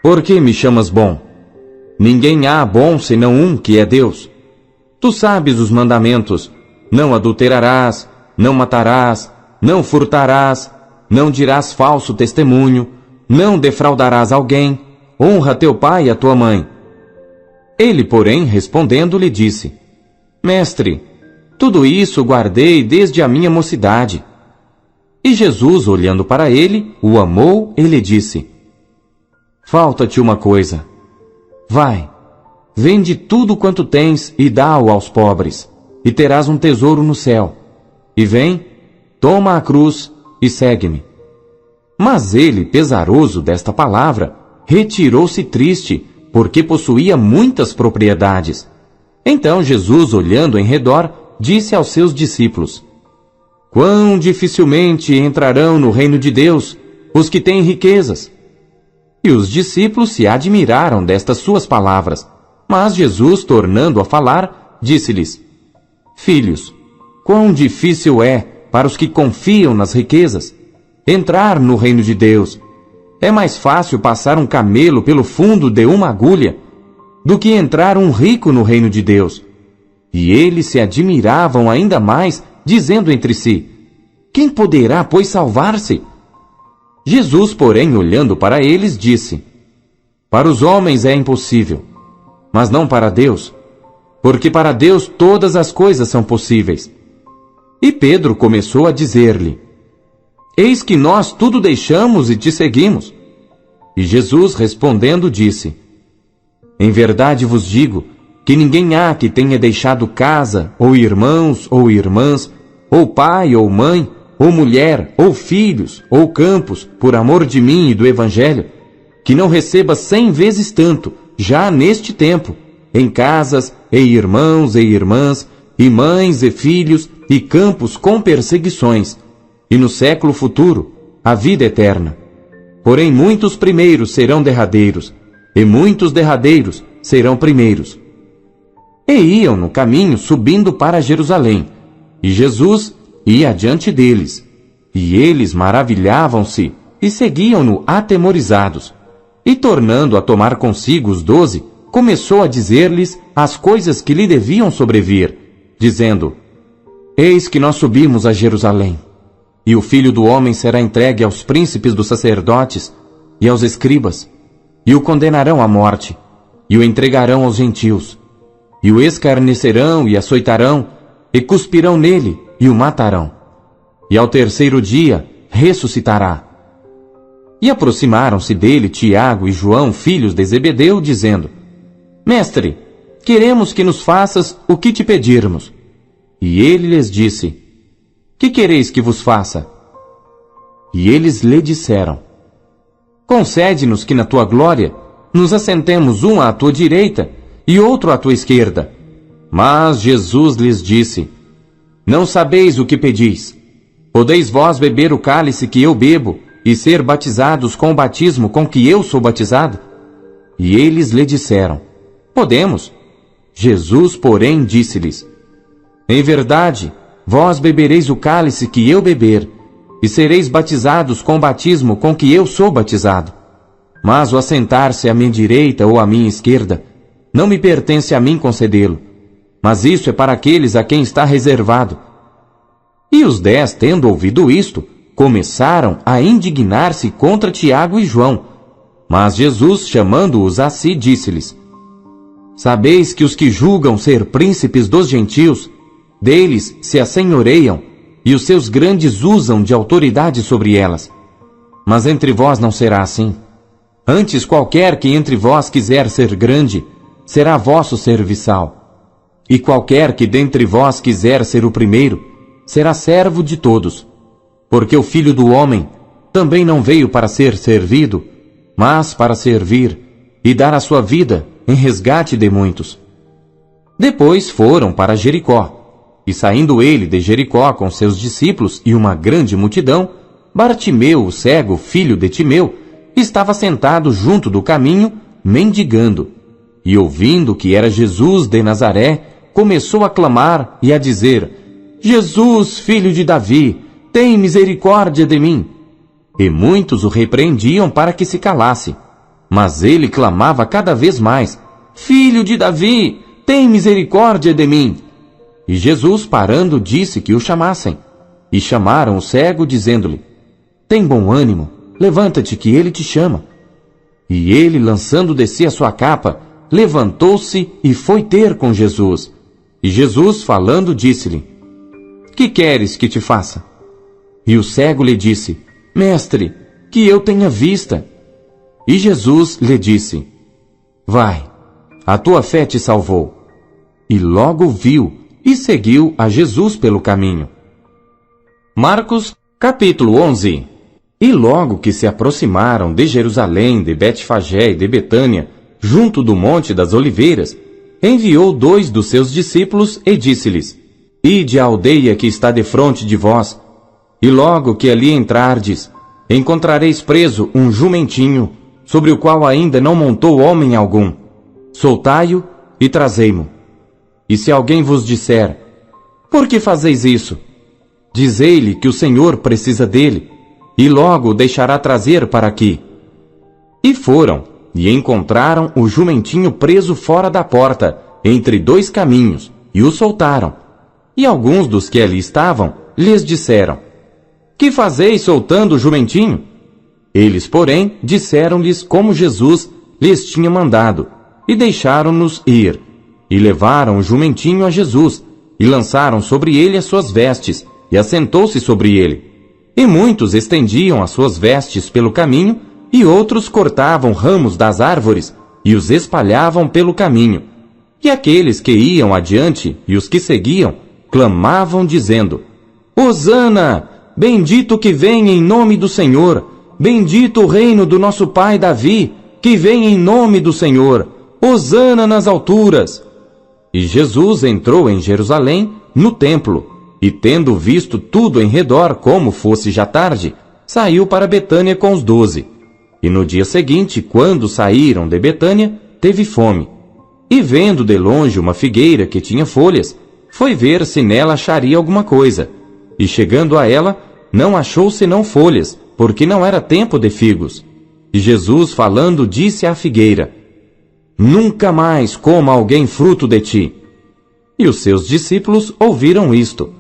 por que me chamas bom? Ninguém há bom senão um, que é Deus. Tu sabes os mandamentos: não adulterarás, não matarás, não furtarás, não dirás falso testemunho, não defraudarás alguém, honra teu pai e a tua mãe. Ele, porém, respondendo, lhe disse: mestre, tudo isso guardei desde a minha mocidade. E Jesus, olhando para ele, o amou e lhe disse: falta-te uma coisa. Vai, vende tudo quanto tens e dá-o aos pobres, e terás um tesouro no céu. E vem, toma a cruz e segue-me. Mas ele, pesaroso desta palavra, retirou-se triste, porque possuía muitas propriedades. Então Jesus, olhando em redor, disse aos seus discípulos: quão dificilmente entrarão no reino de Deus os que têm riquezas. E os discípulos se admiraram destas suas palavras. Mas Jesus, tornando a falar, disse-lhes: filhos, quão difícil é para os que confiam nas riquezas entrar no reino de Deus. É mais fácil passar um camelo pelo fundo de uma agulha do que entrar um rico no reino de Deus. E eles se admiravam ainda mais, dizendo entre si: quem poderá, pois, salvar-se? Jesus, porém, olhando para eles, disse: para os homens é impossível, mas não para Deus, porque para Deus todas as coisas são possíveis. E Pedro começou a dizer-lhe: eis que nós tudo deixamos e te seguimos. E Jesus, respondendo, disse: em verdade vos digo que ninguém há que tenha deixado casa, ou irmãos, ou irmãs, ou pai, ou mãe, ou mulher, ou filhos, ou campos, por amor de mim e do Evangelho, que não receba 100 vezes tanto, já neste tempo, em casas, e irmãos e irmãs, e mães e filhos, e campos com perseguições, e no século futuro, a vida eterna. Porém muitos primeiros serão derradeiros, e muitos derradeiros serão primeiros. E iam no caminho subindo para Jerusalém, e Jesus ia adiante deles, e eles maravilhavam-se, e seguiam-no atemorizados. E tornando a tomar consigo os 12, começou a dizer-lhes as coisas que lhe deviam sobrevir, dizendo: Eis que nós subimos a Jerusalém, e o Filho do Homem será entregue aos príncipes dos sacerdotes e aos escribas, e o condenarão à morte, e o entregarão aos gentios, e o escarnecerão e açoitarão, e cuspirão nele, e o matarão. E ao terceiro dia ressuscitará. E aproximaram-se dele Tiago e João, filhos de Zebedeu, dizendo: Mestre, queremos que nos faças o que te pedirmos. E ele lhes disse: Que quereis que vos faça? E eles lhe disseram: Concede-nos que na tua glória nos assentemos um à tua direita e outro à tua esquerda. Mas Jesus lhes disse: Não sabeis o que pedis. Podeis vós beber o cálice que eu bebo e ser batizados com o batismo com que eu sou batizado? E eles lhe disseram: Podemos. Jesus, porém, disse-lhes: Em verdade, vós bebereis o cálice que eu beber, e sereis batizados com o batismo com que eu sou batizado. Mas o assentar-se à minha direita ou à minha esquerda, não me pertence a mim concedê-lo, mas isso é para aqueles a quem está reservado. E os 10, tendo ouvido isto, começaram a indignar-se contra Tiago e João. Mas Jesus, chamando-os a si, disse-lhes: Sabeis que os que julgam ser príncipes dos gentios, deles se assenhoreiam, e os seus grandes usam de autoridade sobre elas. Mas entre vós não será assim. Antes, qualquer que entre vós quiser ser grande, será vosso serviçal. E qualquer que dentre vós quiser ser o primeiro, será servo de todos. Porque o Filho do Homem também não veio para ser servido, mas para servir e dar a sua vida em resgate de muitos. Depois foram para Jericó. E saindo ele de Jericó com seus discípulos e uma grande multidão, Bartimeu, o cego, filho de Timeu, estava sentado junto do caminho, mendigando. E ouvindo que era Jesus de Nazaré, começou a clamar e a dizer: Jesus, filho de Davi, tem misericórdia de mim. E muitos o repreendiam para que se calasse. Mas ele clamava cada vez mais: Filho de Davi, tem misericórdia de mim. E Jesus, parando, disse que o chamassem. E chamaram o cego, dizendo-lhe: Tem bom ânimo, levanta-te que ele te chama. E ele, lançando de si a sua capa, levantou-se e foi ter com Jesus. E Jesus, falando, disse-lhe: Que queres que te faça? E o cego lhe disse: Mestre, que eu tenha vista. E Jesus lhe disse: Vai, a tua fé te salvou. E logo viu e seguiu a Jesus pelo caminho. Marcos, capítulo 11. E logo que se aproximaram de Jerusalém, de Betfagé e de Betânia, junto do Monte das Oliveiras, enviou 2 dos seus discípulos e disse-lhes: Ide à aldeia que está defronte de vós, e logo que ali entrardes, encontrareis preso um jumentinho, sobre o qual ainda não montou homem algum. Soltai-o e trazei-mo. E se alguém vos disser: Por que fazeis isso? Dizei-lhe que o Senhor precisa dele, e logo o deixará trazer para aqui. E foram, e encontraram o jumentinho preso fora da porta, entre 2 caminhos, e o soltaram. E alguns dos que ali estavam lhes disseram: Que fazeis soltando o jumentinho? Eles, porém, disseram-lhes como Jesus lhes tinha mandado, e deixaram-nos ir. E levaram o jumentinho a Jesus, e lançaram sobre ele as suas vestes, e assentou-se sobre ele. E muitos estendiam as suas vestes pelo caminho, e outros cortavam ramos das árvores, e os espalhavam pelo caminho. E aqueles que iam adiante, e os que seguiam, clamavam dizendo: Hosana! Bendito que vem em nome do Senhor! Bendito o reino do nosso pai Davi, que vem em nome do Senhor! Hosana nas alturas! E Jesus entrou em Jerusalém, no templo, e tendo visto tudo em redor, como fosse já tarde, saiu para Betânia com os 12. E no dia seguinte, quando saíram de Betânia, teve fome. E vendo de longe uma figueira que tinha folhas, foi ver se nela acharia alguma coisa. E chegando a ela, não achou senão folhas, porque não era tempo de figos. E Jesus, falando, disse à figueira: Nunca mais coma alguém fruto de ti. E os seus discípulos ouviram isto.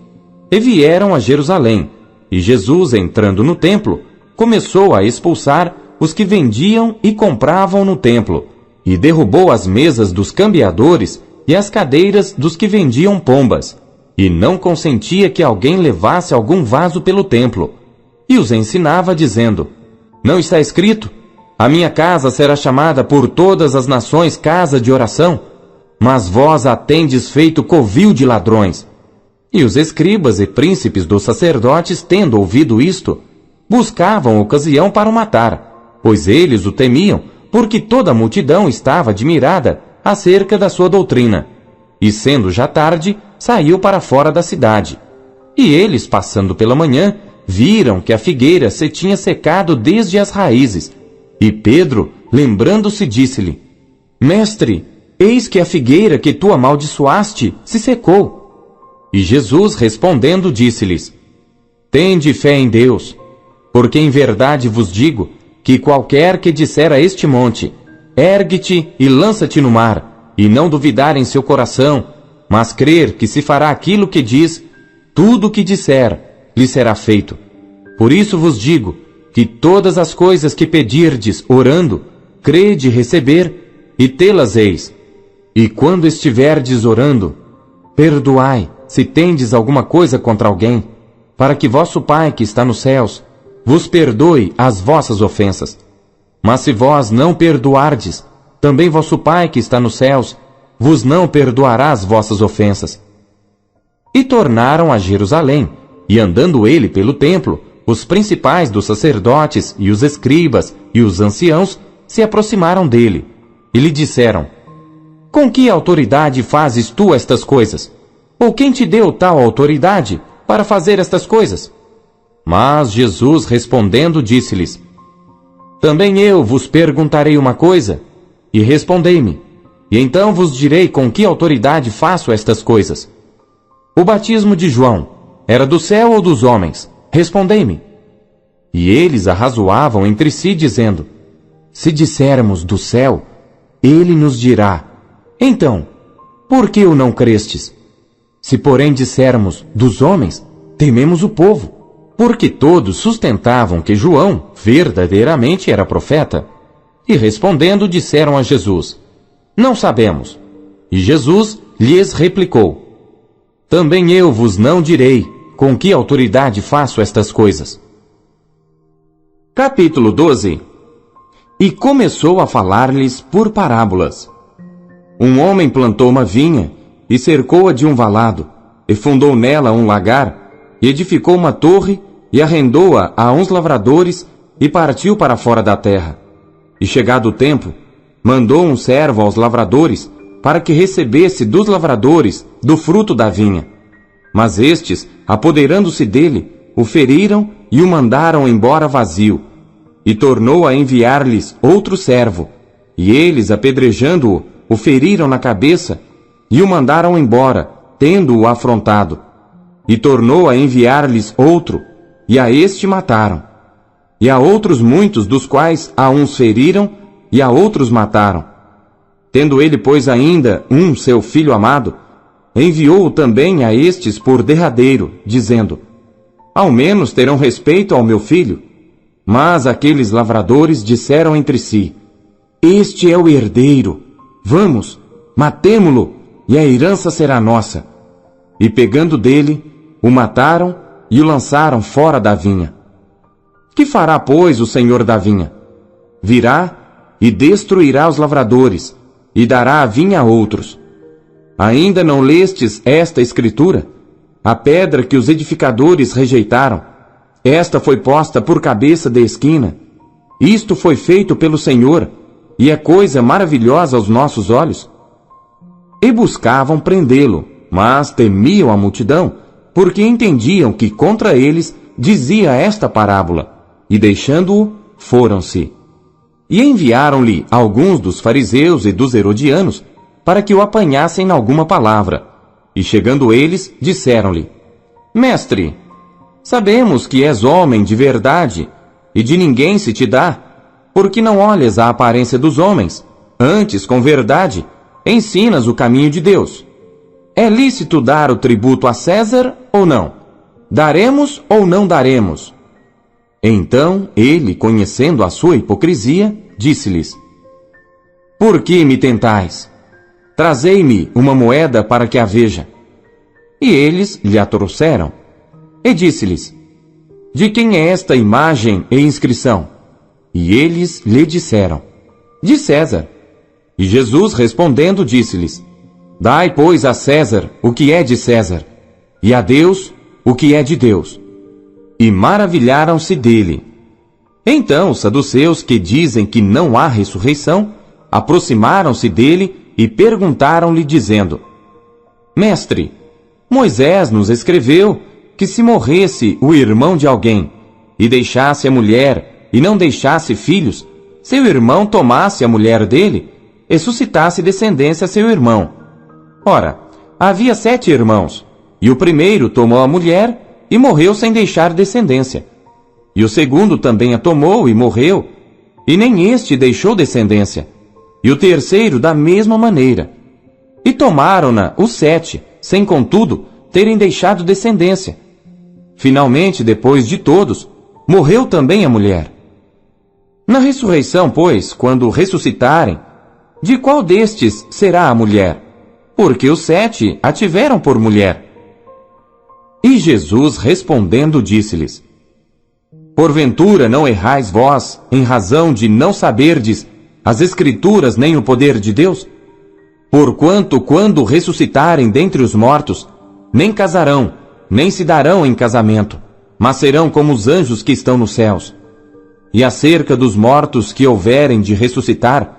E vieram a Jerusalém. E Jesus, entrando no templo, começou a expulsar os que vendiam e compravam no templo, e derrubou as mesas dos cambiadores e as cadeiras dos que vendiam pombas, e não consentia que alguém levasse algum vaso pelo templo. E os ensinava, dizendo: Não está escrito: A minha casa será chamada por todas as nações casa de oração? Mas vós a tendes feito covil de ladrões. E os escribas e príncipes dos sacerdotes, tendo ouvido isto, buscavam ocasião para o matar, pois eles o temiam, porque toda a multidão estava admirada acerca da sua doutrina. E sendo já tarde, saiu para fora da cidade. E eles, passando pela manhã, viram que a figueira se tinha secado desde as raízes. E Pedro, lembrando-se, disse-lhe: Mestre, eis que a figueira que tu amaldiçoaste se secou. E Jesus, respondendo, disse-lhes: Tende fé em Deus, porque em verdade vos digo que qualquer que disser a este monte: Ergue-te e lança-te no mar, e não duvidar em seu coração, mas crer que se fará aquilo que diz, tudo o que disser lhe será feito. Por isso vos digo que todas as coisas que pedirdes orando, crede receber, e tê-las eis. E quando estiverdes orando, perdoai, se tendes alguma coisa contra alguém, para que vosso Pai que está nos céus vos perdoe as vossas ofensas. Mas se vós não perdoardes, também vosso Pai que está nos céus vos não perdoará as vossas ofensas. E tornaram a Jerusalém, e andando ele pelo templo, os principais dos sacerdotes e os escribas e os anciãos se aproximaram dele, e lhe disseram: Com que autoridade fazes tu estas coisas? Ou quem te deu tal autoridade para fazer estas coisas? Mas Jesus, respondendo, disse-lhes: Também eu vos perguntarei uma coisa, e respondei-me, e então vos direi com que autoridade faço estas coisas. O batismo de João era do céu ou dos homens? Respondei-me. E eles arrazoavam entre si, dizendo: Se dissermos do céu, ele nos dirá: Então, por que o não crestes? Se porém dissermos dos homens, tememos o povo, porque todos sustentavam que João verdadeiramente era profeta. E respondendo, disseram a Jesus: Não sabemos. E Jesus lhes replicou: Também eu vos não direi com que autoridade faço estas coisas. Capítulo 12. E começou a falar-lhes por parábolas. Um homem plantou uma vinha, e cercou-a de um valado, e fundou nela um lagar, e edificou uma torre, e arrendou-a a uns lavradores, e partiu para fora da terra. E chegado o tempo, mandou um servo aos lavradores, para que recebesse dos lavradores do fruto da vinha. Mas estes, apoderando-se dele, o feriram e o mandaram embora vazio. E tornou a enviar-lhes outro servo, e eles, apedrejando-o, o feriram na cabeça, e o mandaram embora, tendo-o afrontado. E tornou a enviar-lhes outro, e a este mataram. E a outros muitos, dos quais a uns feriram, e a outros mataram. Tendo ele, pois, ainda um seu filho amado, enviou-o também a estes por derradeiro, dizendo: Ao menos terão respeito ao meu filho. Mas aqueles lavradores disseram entre si: Este é o herdeiro. Vamos, matemo-lo, e a herança será nossa. E pegando dele, o mataram e o lançaram fora da vinha. Que fará, pois, o senhor da vinha? Virá e destruirá os lavradores, e dará a vinha a outros. Ainda não lestes esta escritura? A pedra que os edificadores rejeitaram, esta foi posta por cabeça de esquina. Isto foi feito pelo Senhor, e é coisa maravilhosa aos nossos olhos? E buscavam prendê-lo, mas temiam a multidão, porque entendiam que contra eles dizia esta parábola, e deixando-o, foram-se. E enviaram-lhe alguns dos fariseus e dos herodianos, para que o apanhassem em alguma palavra. E chegando eles, disseram-lhe: Mestre, sabemos que és homem de verdade, e de ninguém se te dá, porque não olhas a aparência dos homens, antes, com verdade, ensinas o caminho de Deus. É lícito dar o tributo a César ou não? Daremos ou não daremos? Então ele, conhecendo a sua hipocrisia, disse-lhes: Por que me tentais? Trazei-me uma moeda para que a veja. E eles lhe a trouxeram. E disse-lhes: De quem é esta imagem e inscrição? E eles lhe disseram: De César. E Jesus, respondendo, disse-lhes: Dai, pois, a César o que é de César, e a Deus o que é de Deus. E maravilharam-se dele. Então os saduceus, que dizem que não há ressurreição, aproximaram-se dele e perguntaram-lhe, dizendo: Mestre, Moisés nos escreveu que se morresse o irmão de alguém, e deixasse a mulher, e não deixasse filhos, seu irmão tomasse a mulher dele, e suscitasse descendência a seu irmão. Ora, havia 7 irmãos, e o primeiro tomou a mulher, e morreu sem deixar descendência. E o segundo também a tomou, e morreu, e nem este deixou descendência. E o terceiro da mesma maneira. E tomaram-na os 7, sem contudo terem deixado descendência. Finalmente, depois de todos, morreu também a mulher. Na ressurreição, pois, quando ressuscitarem, de qual destes será a mulher? Porque os 7 a tiveram por mulher. E Jesus, respondendo, disse-lhes: Porventura não errais vós, em razão de não saberdes as Escrituras nem o poder de Deus? Porquanto, quando ressuscitarem dentre os mortos, nem casarão, nem se darão em casamento, mas serão como os anjos que estão nos céus. E acerca dos mortos que houverem de ressuscitar,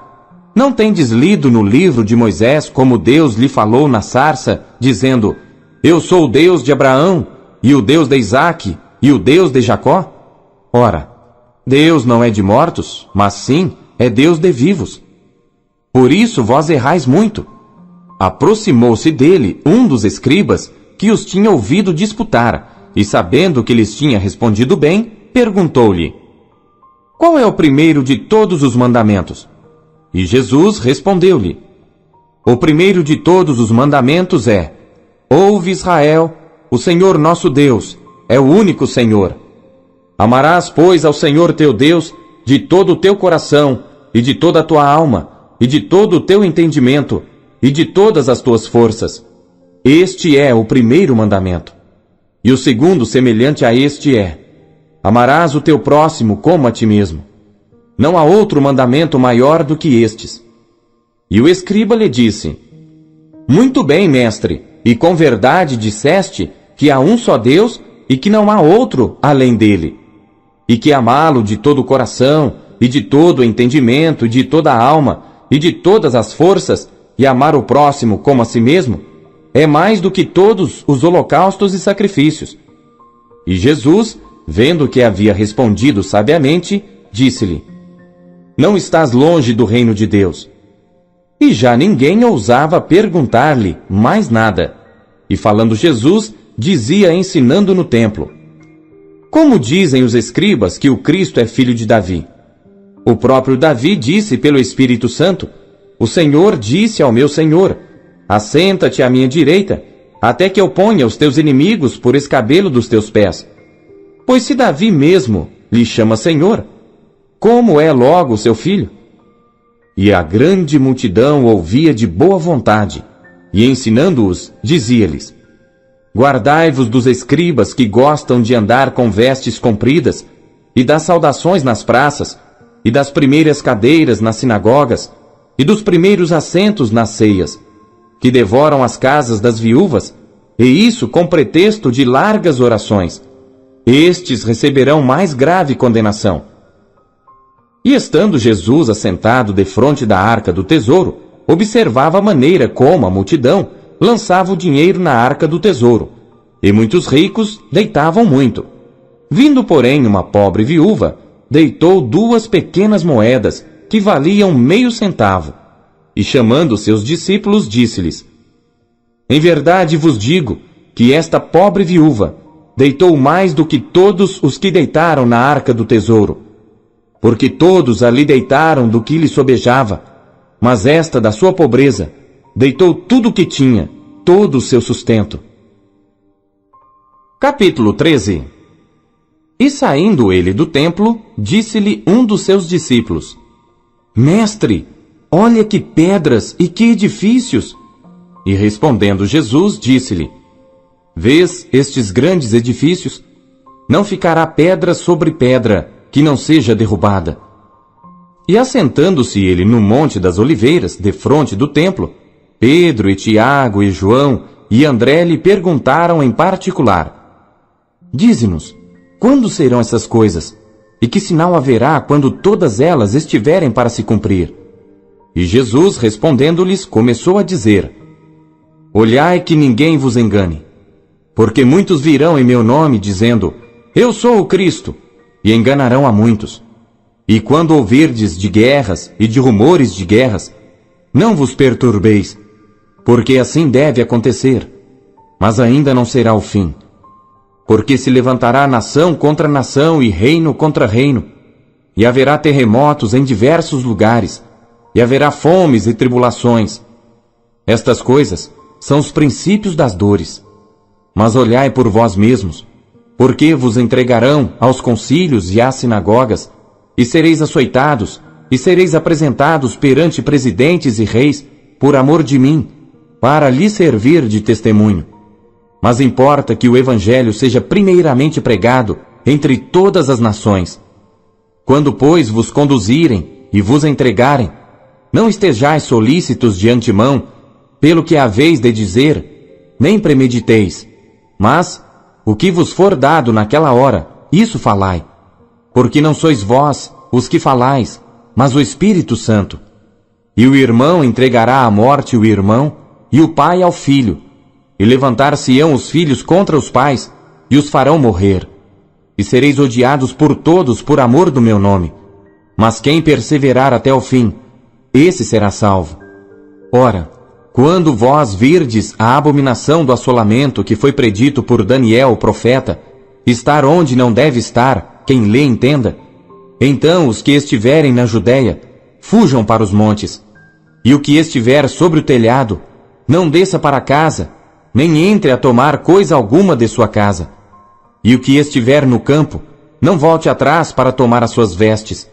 não tendes lido no livro de Moisés como Deus lhe falou na sarça, dizendo: Eu sou o Deus de Abraão, e o Deus de Isaque, e o Deus de Jacó? Ora, Deus não é de mortos, mas sim é Deus de vivos. Por isso vós errais muito. Aproximou-se dele um dos escribas, que os tinha ouvido disputar, e sabendo que lhes tinha respondido bem, perguntou-lhe: Qual é o primeiro de todos os mandamentos? E Jesus respondeu-lhe: O primeiro de todos os mandamentos é: Ouve, Israel, o Senhor nosso Deus é o único Senhor. Amarás, pois, ao Senhor teu Deus de todo o teu coração, e de toda a tua alma, e de todo o teu entendimento, e de todas as tuas forças. Este é o primeiro mandamento. E o segundo, semelhante a este, é: Amarás o teu próximo como a ti mesmo. Não há outro mandamento maior do que estes. E o escriba lhe disse: Muito bem, mestre, e com verdade disseste que há um só Deus e que não há outro além dele, e que amá-lo de todo o coração, e de todo o entendimento, e de toda a alma, e de todas as forças, e amar o próximo como a si mesmo, é mais do que todos os holocaustos e sacrifícios. E Jesus, vendo que havia respondido sabiamente, disse-lhe: Não estás longe do reino de Deus. E já ninguém ousava perguntar-lhe mais nada. E falando Jesus, dizia ensinando no templo: Como dizem os escribas que o Cristo é filho de Davi? O próprio Davi disse pelo Espírito Santo: O Senhor disse ao meu Senhor: Assenta-te à minha direita, até que eu ponha os teus inimigos por escabelo dos teus pés. Pois se Davi mesmo lhe chama Senhor, como é logo seu filho? E a grande multidão ouvia de boa vontade, e ensinando-os, dizia-lhes: Guardai-vos dos escribas que gostam de andar com vestes compridas, e das saudações nas praças, e das primeiras cadeiras nas sinagogas, e dos primeiros assentos nas ceias, que devoram as casas das viúvas, e isso com pretexto de largas orações. Estes receberão mais grave condenação. E estando Jesus assentado defronte da arca do tesouro, observava a maneira como a multidão lançava o dinheiro na arca do tesouro, e muitos ricos deitavam muito. Vindo, porém, uma pobre viúva, deitou 2 pequenas moedas, que valiam meio centavo, e chamando seus discípulos, disse-lhes: Em verdade vos digo que esta pobre viúva deitou mais do que todos os que deitaram na arca do tesouro, porque todos ali deitaram do que lhe sobejava, mas esta da sua pobreza deitou tudo o que tinha, todo o seu sustento. Capítulo 13. E saindo ele do templo, disse-lhe um dos seus discípulos: Mestre, olha que pedras e que edifícios! E respondendo Jesus, disse-lhe: Vês estes grandes edifícios? Não ficará pedra sobre pedra que não seja derrubada. E assentando-se ele no Monte das Oliveiras, defronte do templo, Pedro e Tiago e João e André lhe perguntaram em particular: Dize-nos, quando serão essas coisas? E que sinal haverá quando todas elas estiverem para se cumprir? E Jesus, respondendo-lhes, começou a dizer: Olhai que ninguém vos engane, porque muitos virão em meu nome, dizendo: Eu sou o Cristo, e enganarão a muitos. E quando ouvirdes de guerras e de rumores de guerras, não vos perturbeis, porque assim deve acontecer, mas ainda não será o fim. Porque se levantará nação contra nação e reino contra reino, e haverá terremotos em diversos lugares, e haverá fomes e tribulações. Estas coisas são os princípios das dores. Mas olhai por vós mesmos, porque vos entregarão aos concílios e às sinagogas, e sereis açoitados, e sereis apresentados perante presidentes e reis, por amor de mim, para lhes servir de testemunho. Mas importa que o Evangelho seja primeiramente pregado entre todas as nações. Quando, pois, vos conduzirem e vos entregarem, não estejais solícitos de antemão, pelo que haveis de dizer, nem premediteis, mas o que vos for dado naquela hora, isso falai. Porque não sois vós os que falais, mas o Espírito Santo. E o irmão entregará à morte o irmão, e o pai ao filho. E levantar-se-ão os filhos contra os pais, e os farão morrer. E sereis odiados por todos por amor do meu nome. Mas quem perseverar até o fim, esse será salvo. Ora, quando vós virdes a abominação do assolamento que foi predito por Daniel, o profeta, estar onde não deve estar, quem lê entenda, então os que estiverem na Judéia, fujam para os montes, e o que estiver sobre o telhado, não desça para casa, nem entre a tomar coisa alguma de sua casa. E o que estiver no campo, não volte atrás para tomar as suas vestes.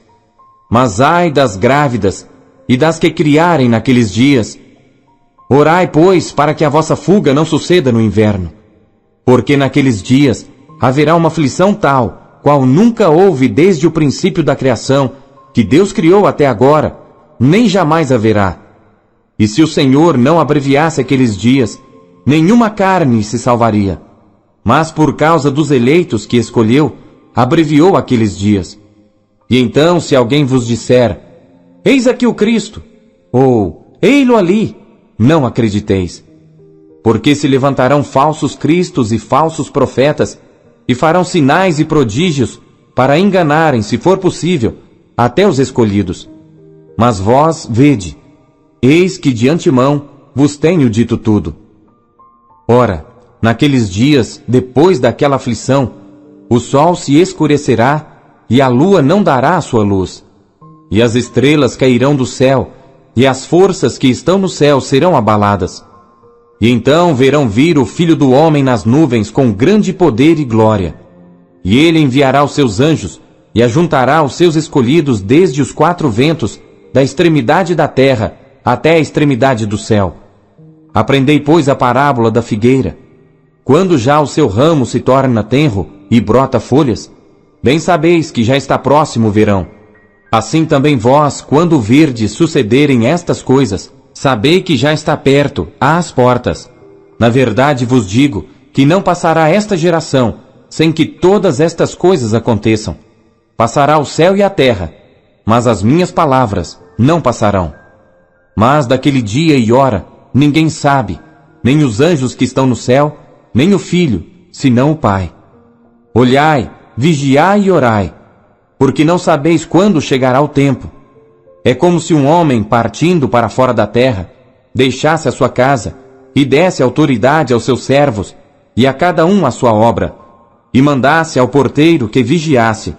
Mas ai das grávidas e das que criarem naqueles dias. Orai, pois, para que a vossa fuga não suceda no inverno. Porque naqueles dias haverá uma aflição tal, qual nunca houve desde o princípio da criação, que Deus criou até agora, nem jamais haverá. E se o Senhor não abreviasse aqueles dias, nenhuma carne se salvaria. Mas por causa dos eleitos que escolheu, abreviou aqueles dias. E então, se alguém vos disser: Eis aqui o Cristo, ou Ei-lo ali, não acrediteis. Porque se levantarão falsos cristos e falsos profetas, e farão sinais e prodígios, para enganarem, se for possível, até os escolhidos. Mas vós, vede, eis que de antemão vos tenho dito tudo. Ora, naqueles dias, depois daquela aflição, o sol se escurecerá, e a lua não dará a sua luz, e as estrelas cairão do céu, e as forças que estão no céu serão abaladas. E então verão vir o Filho do Homem nas nuvens com grande poder e glória. E ele enviará os seus anjos, e ajuntará os seus escolhidos desde os 4 ventos, da extremidade da terra até a extremidade do céu. Aprendei, pois, a parábola da figueira. Quando já o seu ramo se torna tenro e brota folhas, bem sabeis que já está próximo o verão. Assim também vós, quando virdes sucederem estas coisas, sabei que já está perto, às portas. Na verdade vos digo que não passará esta geração sem que todas estas coisas aconteçam. Passará o céu e a terra, mas as minhas palavras não passarão. Mas daquele dia e hora ninguém sabe, nem os anjos que estão no céu, nem o Filho, senão o Pai. Olhai, vigiai e orai, porque não sabeis quando chegará o tempo. É como se um homem, partindo para fora da terra, deixasse a sua casa e desse autoridade aos seus servos e a cada um a sua obra, e mandasse ao porteiro que vigiasse.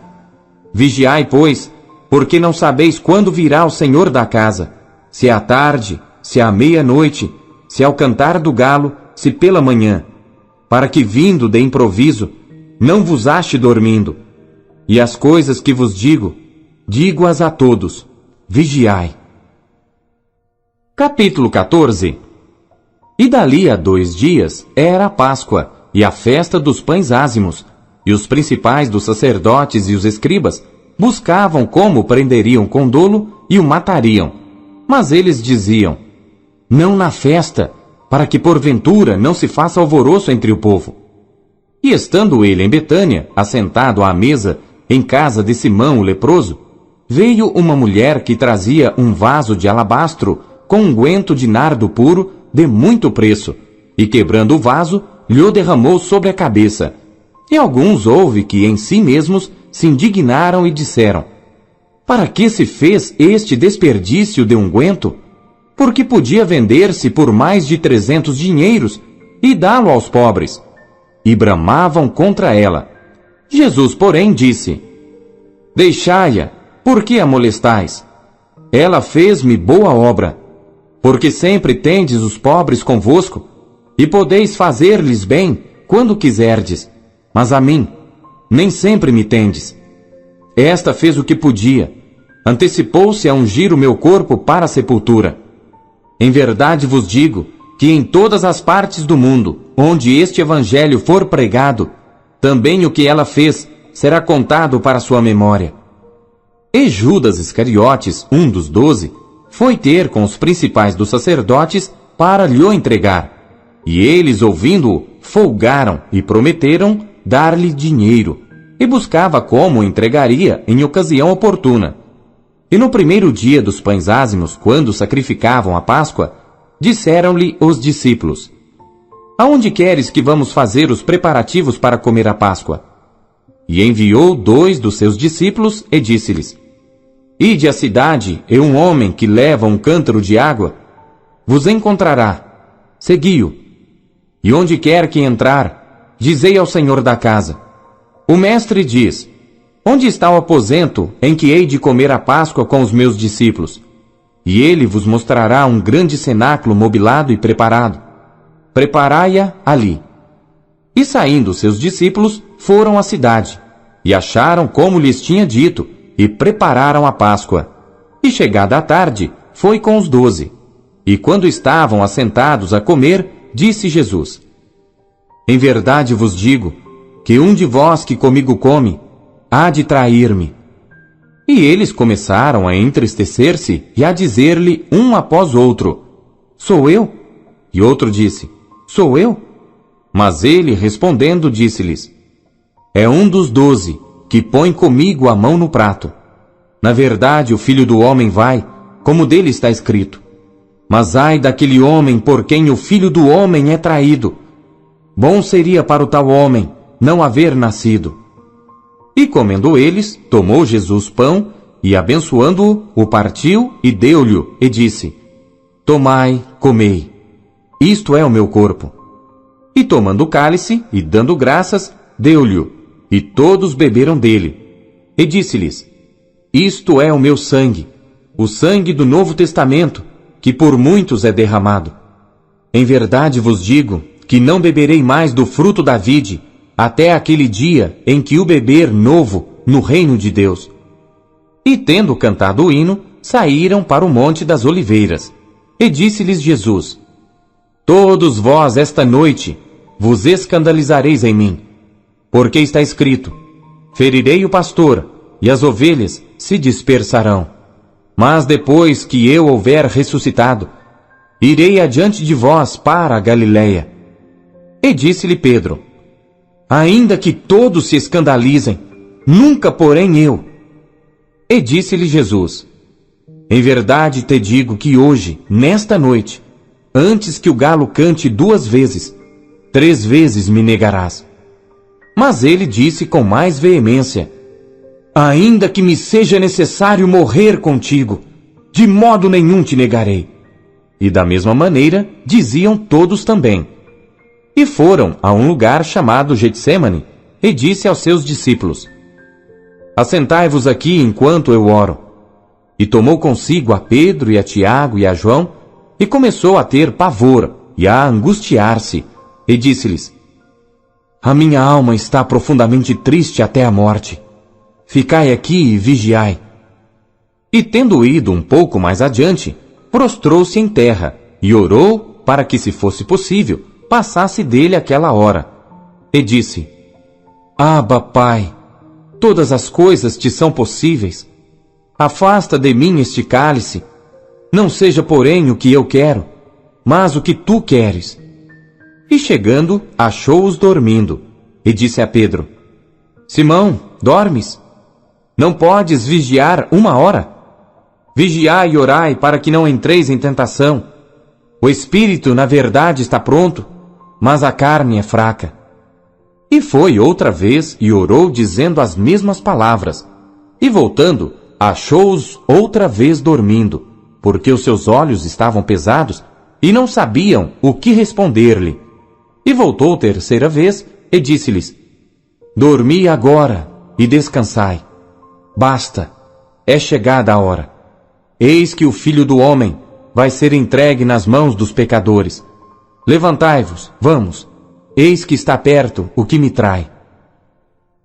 Vigiai, pois, porque não sabeis quando virá o Senhor da casa, se é à tarde, se é à meia-noite, se é ao cantar do galo, se pela manhã, para que vindo de improviso, não vos ache dormindo. E as coisas que vos digo, digo-as a todos. Vigiai. Capítulo 14. E dali a 2 dias era a Páscoa, e a festa dos pães ázimos, e os principais dos sacerdotes e os escribas buscavam como prenderiam com dolo e o matariam. Mas eles diziam: não na festa, para que porventura não se faça alvoroço entre o povo. E estando ele em Betânia, assentado à mesa, em casa de Simão o leproso, veio uma mulher que trazia um vaso de alabastro com unguento de nardo puro de muito preço, e quebrando o vaso, lhe o derramou sobre a cabeça. E alguns houve que em si mesmos se indignaram e disseram: para que se fez este desperdício de unguento? Porque podia vender-se por mais de 300 dinheiros e dá-lo aos pobres. E bramavam contra ela. Jesus, porém, disse: deixai-a, por que a molestais? Ela fez-me boa obra, porque sempre tendes os pobres convosco, e podeis fazer-lhes bem quando quiserdes, mas a mim nem sempre me tendes. Esta fez o que podia, antecipou-se a ungir o meu corpo para a sepultura. Em verdade vos digo que em todas as partes do mundo, onde este evangelho for pregado, também o que ela fez será contado para sua memória. E Judas Iscariotes, um dos 12, foi ter com os principais dos sacerdotes para lhe o entregar. E eles, ouvindo-o, folgaram e prometeram dar-lhe dinheiro, e buscava como o entregaria em ocasião oportuna. E no primeiro dia dos pães ázimos, quando sacrificavam a Páscoa, disseram-lhe os discípulos: aonde queres que vamos fazer os preparativos para comer a Páscoa? E enviou 2 dos seus discípulos e disse-lhes: ide à cidade, e um homem que leva um cântaro de água vos encontrará. Segui-o. E onde quer que entrar, dizei ao senhor da casa: o mestre diz: onde está o aposento em que hei de comer a Páscoa com os meus discípulos? E ele vos mostrará um grande cenáculo mobilado e preparado. Preparai-a ali. E saindo seus discípulos, foram à cidade, e acharam como lhes tinha dito, e prepararam a Páscoa. E chegada a tarde, foi com os 12. E quando estavam assentados a comer, disse Jesus: em verdade vos digo, que um de vós que comigo come, há de trair-me. E eles começaram a entristecer-se e a dizer-lhe um após outro: sou eu? E outro disse: sou eu? Mas ele, respondendo, disse-lhes: é um dos 12, que põe comigo a mão no prato. Na verdade, o Filho do Homem vai, como dele está escrito. Mas ai daquele homem por quem o Filho do Homem é traído. Bom seria para o tal homem não haver nascido. E comendo eles, tomou Jesus pão, e abençoando-o, o partiu e deu-lhe, e disse: tomai, comei, isto é o meu corpo. E tomando o cálice, e dando graças, deu-lhe, e todos beberam dele. E disse-lhes: isto é o meu sangue, o sangue do Novo Testamento, que por muitos é derramado. Em verdade vos digo, que não beberei mais do fruto da vide, até aquele dia em que o beber novo no reino de Deus. E tendo cantado o hino, saíram para o Monte das Oliveiras. E disse-lhes Jesus: todos vós esta noite vos escandalizareis em mim, porque está escrito: ferirei o pastor, e as ovelhas se dispersarão. Mas depois que eu houver ressuscitado, irei adiante de vós para a Galiléia. E disse-lhe Pedro: ainda que todos se escandalizem, nunca porém eu. E disse-lhe Jesus: Em verdade te digo que hoje, nesta noite, antes que o galo cante 2 vezes, 3 vezes me negarás. Mas ele disse com mais veemência: Ainda que me seja necessário morrer contigo, de modo nenhum te negarei. E da mesma maneira diziam todos também. E foram a um lugar chamado Getsêmani, e disse aos seus discípulos: Assentai-vos aqui enquanto eu oro. E tomou consigo a Pedro e a Tiago e a João, e começou a ter pavor e a angustiar-se, e disse-lhes: A minha alma está profundamente triste até a morte. Ficai aqui e vigiai. E tendo ido um pouco mais adiante, prostrou-se em terra, e orou para que, se fosse possível, passasse dele aquela hora. E disse: Abba, Pai, todas as coisas te são possíveis. Afasta de mim este cálice. Não seja, porém, o que eu quero, mas o que tu queres. E chegando, achou-os dormindo, e disse a Pedro: Simão, dormes? Não podes vigiar 1 hora? Vigiai e orai para que não entreis em tentação. O espírito, na verdade, está pronto, mas a carne é fraca. E foi outra vez e orou dizendo as mesmas palavras. E voltando, achou-os outra vez dormindo, porque os seus olhos estavam pesados e não sabiam o que responder-lhe. E voltou 3ª vez e disse-lhes: Dormi agora e descansai. Basta, é chegada a hora. Eis que o Filho do Homem vai ser entregue nas mãos dos pecadores. Levantai-vos, vamos, eis que está perto o que me trai.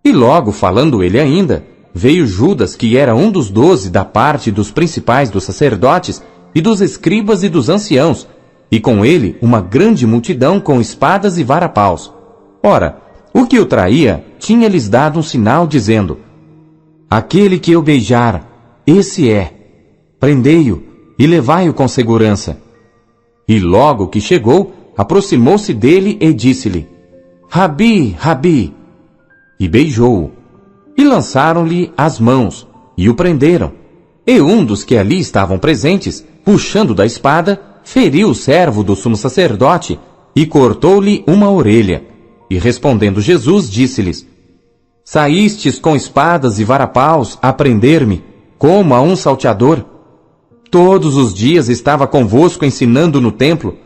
E logo, falando ele ainda, veio Judas, que era um dos 12 da parte dos principais dos sacerdotes e dos escribas e dos anciãos, e com ele uma grande multidão com espadas e varapaus. Ora, o que o traía tinha-lhes dado um sinal, dizendo: Aquele que eu beijar, esse é. Prendei-o e levai-o com segurança. E logo que chegou, aproximou-se dele e disse-lhe: Rabi, Rabi! E beijou-o. E lançaram-lhe as mãos, e o prenderam. E um dos que ali estavam presentes, puxando da espada, feriu o servo do sumo sacerdote, e cortou-lhe uma orelha. E respondendo Jesus, disse-lhes: Saístes com espadas e varapaus a prender-me, como a um salteador? Todos os dias estava convosco ensinando no templo,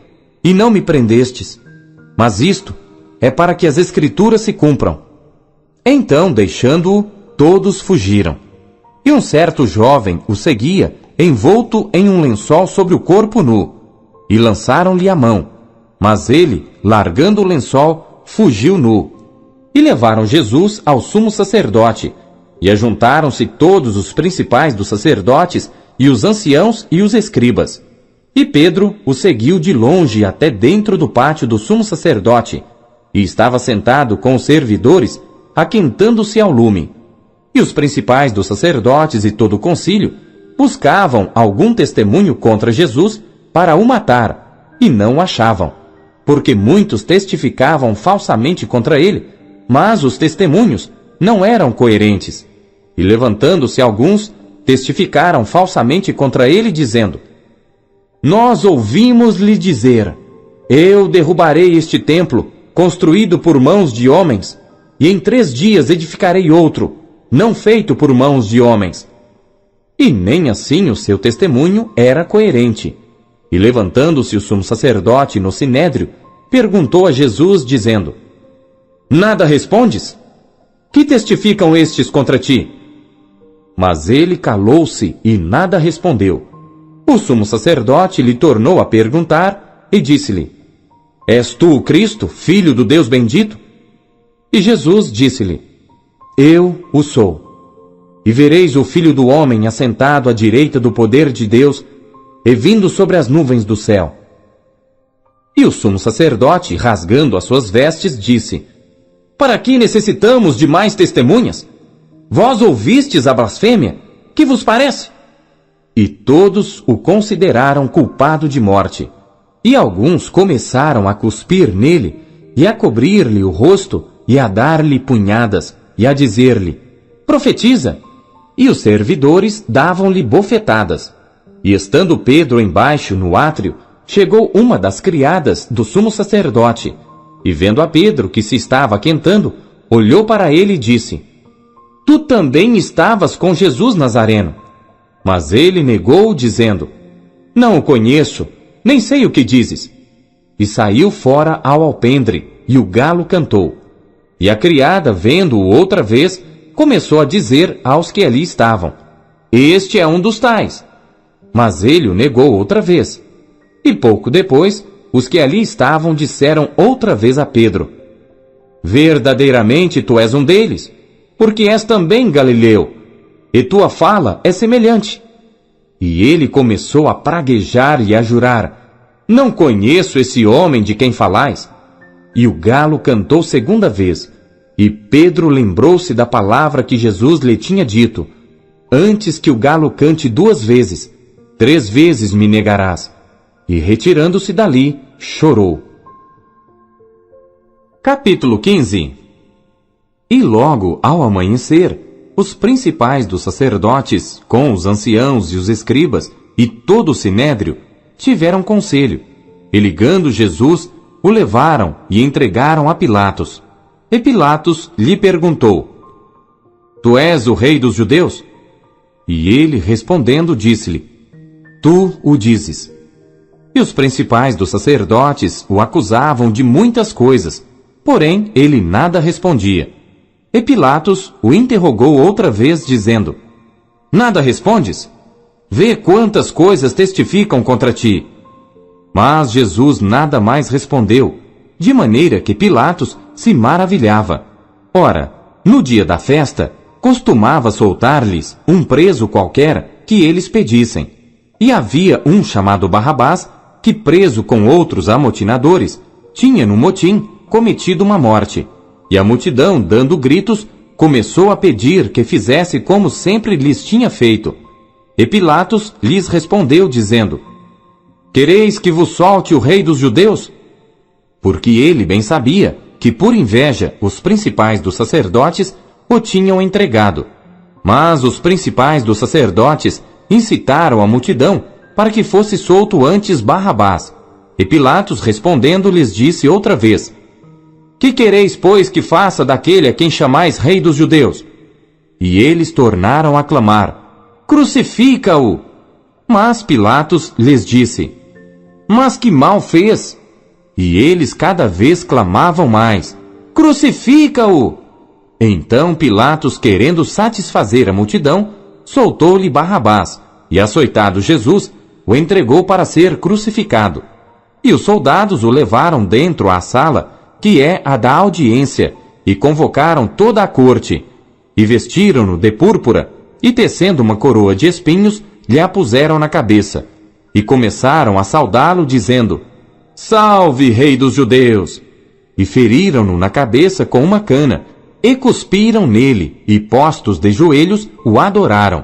e não me prendestes. Mas isto é para que as Escrituras se cumpram. Então, deixando-o, todos fugiram. E um certo jovem o seguia, envolto em um lençol sobre o corpo nu, e lançaram-lhe a mão. Mas ele, largando o lençol, fugiu nu. E levaram Jesus ao sumo sacerdote, e ajuntaram-se todos os principais dos sacerdotes, e os anciãos e os escribas. E Pedro o seguiu de longe até dentro do pátio do sumo sacerdote, e estava sentado com os servidores, aquentando-se ao lume. E os principais dos sacerdotes e todo o concílio buscavam algum testemunho contra Jesus para o matar, e não o achavam, porque muitos testificavam falsamente contra ele, mas os testemunhos não eram coerentes. E levantando-se alguns, testificaram falsamente contra ele, dizendo: Nós ouvimos-lhe dizer: Eu derrubarei este templo, construído por mãos de homens, e em 3 dias edificarei outro, não feito por mãos de homens. E nem assim o seu testemunho era coerente. E levantando-se o sumo sacerdote no sinédrio, perguntou a Jesus, dizendo: Nada respondes? Que testificam estes contra ti? Mas ele calou-se e nada respondeu. O sumo sacerdote lhe tornou a perguntar e disse-lhe: És tu o Cristo, filho do Deus bendito? E Jesus disse-lhe: Eu o sou. E vereis o Filho do Homem assentado à direita do poder de Deus e vindo sobre as nuvens do céu. E o sumo sacerdote, rasgando as suas vestes, disse: Para que necessitamos de mais testemunhas? Vós ouvistes a blasfêmia? Que vos parece? E todos o consideraram culpado de morte. E alguns começaram a cuspir nele, e a cobrir-lhe o rosto, e a dar-lhe punhadas, e a dizer-lhe: Profetiza! E os servidores davam-lhe bofetadas. E estando Pedro embaixo no átrio, chegou uma das criadas do sumo sacerdote, e vendo a Pedro que se estava aquentando, olhou para ele e disse: Tu também estavas com Jesus Nazareno. Mas ele negou, dizendo: Não o conheço, nem sei o que dizes. E saiu fora ao alpendre, e o galo cantou. E a criada, vendo-o outra vez, começou a dizer aos que ali estavam: Este é um dos tais. Mas ele o negou outra vez. E pouco depois, os que ali estavam disseram outra vez a Pedro: Verdadeiramente tu és um deles, porque és também galileu, e tua fala é semelhante. E ele começou a praguejar e a jurar: Não conheço esse homem de quem falais. E o galo cantou segunda vez, e Pedro lembrou-se da palavra que Jesus lhe tinha dito: Antes que o galo cante 2 vezes, 3 vezes me negarás. E retirando-se dali, chorou. Capítulo 15. E logo ao amanhecer, os principais dos sacerdotes, com os anciãos e os escribas, e todo o sinédrio, tiveram conselho, e ligando Jesus, o levaram e entregaram a Pilatos. E Pilatos lhe perguntou: Tu és o rei dos judeus? E ele, respondendo, disse-lhe: Tu o dizes. E os principais dos sacerdotes o acusavam de muitas coisas, porém ele nada respondia. E Pilatos o interrogou outra vez, dizendo: Nada respondes? Vê quantas coisas testificam contra ti. Mas Jesus nada mais respondeu, de maneira que Pilatos se maravilhava. Ora, no dia da festa, costumava soltar-lhes um preso qualquer que eles pedissem. E havia um chamado Barrabás, que preso com outros amotinadores, tinha no motim cometido uma morte. E a multidão, dando gritos, começou a pedir que fizesse como sempre lhes tinha feito. E Pilatos lhes respondeu, dizendo: Quereis que vos solte o rei dos judeus? Porque ele bem sabia que, por inveja, os principais dos sacerdotes o tinham entregado. Mas os principais dos sacerdotes incitaram a multidão para que fosse solto antes Barrabás. E Pilatos, respondendo, lhes disse outra vez: Que quereis, pois, que faça daquele a quem chamais rei dos judeus? E eles tornaram a clamar: Crucifica-o! Mas Pilatos lhes disse: Mas que mal fez? E eles cada vez clamavam mais: Crucifica-o! Então Pilatos, querendo satisfazer a multidão, soltou-lhe Barrabás, e açoitado Jesus, o entregou para ser crucificado. E os soldados o levaram dentro à sala, que é a da audiência, e convocaram toda a corte, e vestiram-no de púrpura, e tecendo uma coroa de espinhos, lhe a puseram na cabeça, e começaram a saudá-lo, dizendo: Salve, rei dos judeus! E feriram-no na cabeça com uma cana, e cuspiram nele, e postos de joelhos, o adoraram.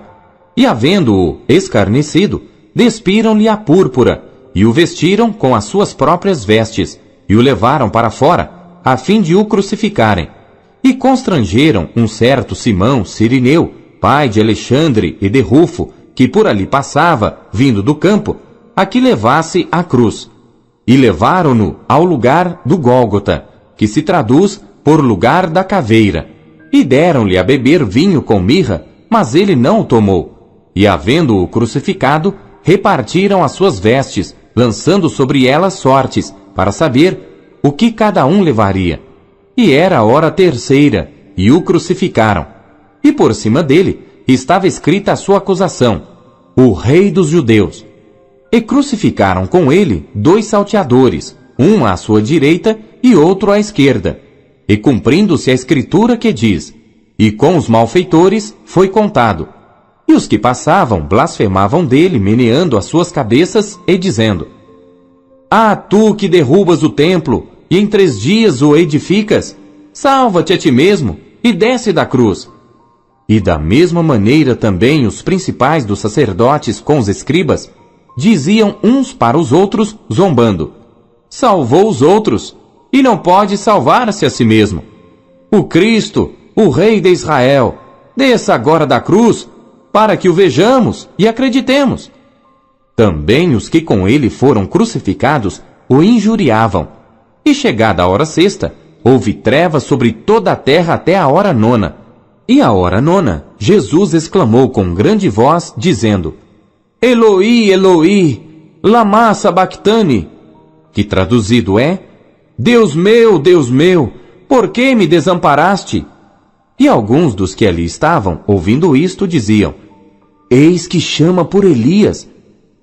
E havendo-o escarnecido, despiram-lhe a púrpura, e o vestiram com as suas próprias vestes, e o levaram para fora, a fim de o crucificarem. E constrangeram um certo Simão Cirineu, pai de Alexandre e de Rufo, que por ali passava, vindo do campo, a que levasse a cruz. E levaram-no ao lugar do Gólgota, que se traduz por lugar da caveira. E deram-lhe a beber vinho com mirra, mas ele não o tomou. E havendo-o crucificado, repartiram as suas vestes, lançando sobre elas sortes, para saber o que cada um levaria. E era a hora terceira, e o crucificaram. E por cima dele estava escrita a sua acusação: O Rei dos Judeus. E crucificaram com ele 2 salteadores, um à sua direita e outro à esquerda. E cumprindo-se a escritura que diz: E com os malfeitores foi contado. E os que passavam blasfemavam dele, meneando as suas cabeças e dizendo: Ah, tu que derrubas o templo, e em 3 dias o edificas, salva-te a ti mesmo, e desce da cruz. E da mesma maneira também os principais dos sacerdotes com os escribas diziam uns para os outros, zombando: Salvou os outros, e não pode salvar-se a si mesmo. O Cristo, o Rei de Israel, desça agora da cruz, para que o vejamos e acreditemos. Também os que com ele foram crucificados o injuriavam. E chegada a hora sexta, houve trevas sobre toda a terra até a hora nona. E à hora nona, Jesus exclamou com grande voz, dizendo: Eloi, Eloi, lama sabachthani, que traduzido é: Deus meu, por que me desamparaste? E alguns dos que ali estavam, ouvindo isto, diziam: Eis que chama por Elias.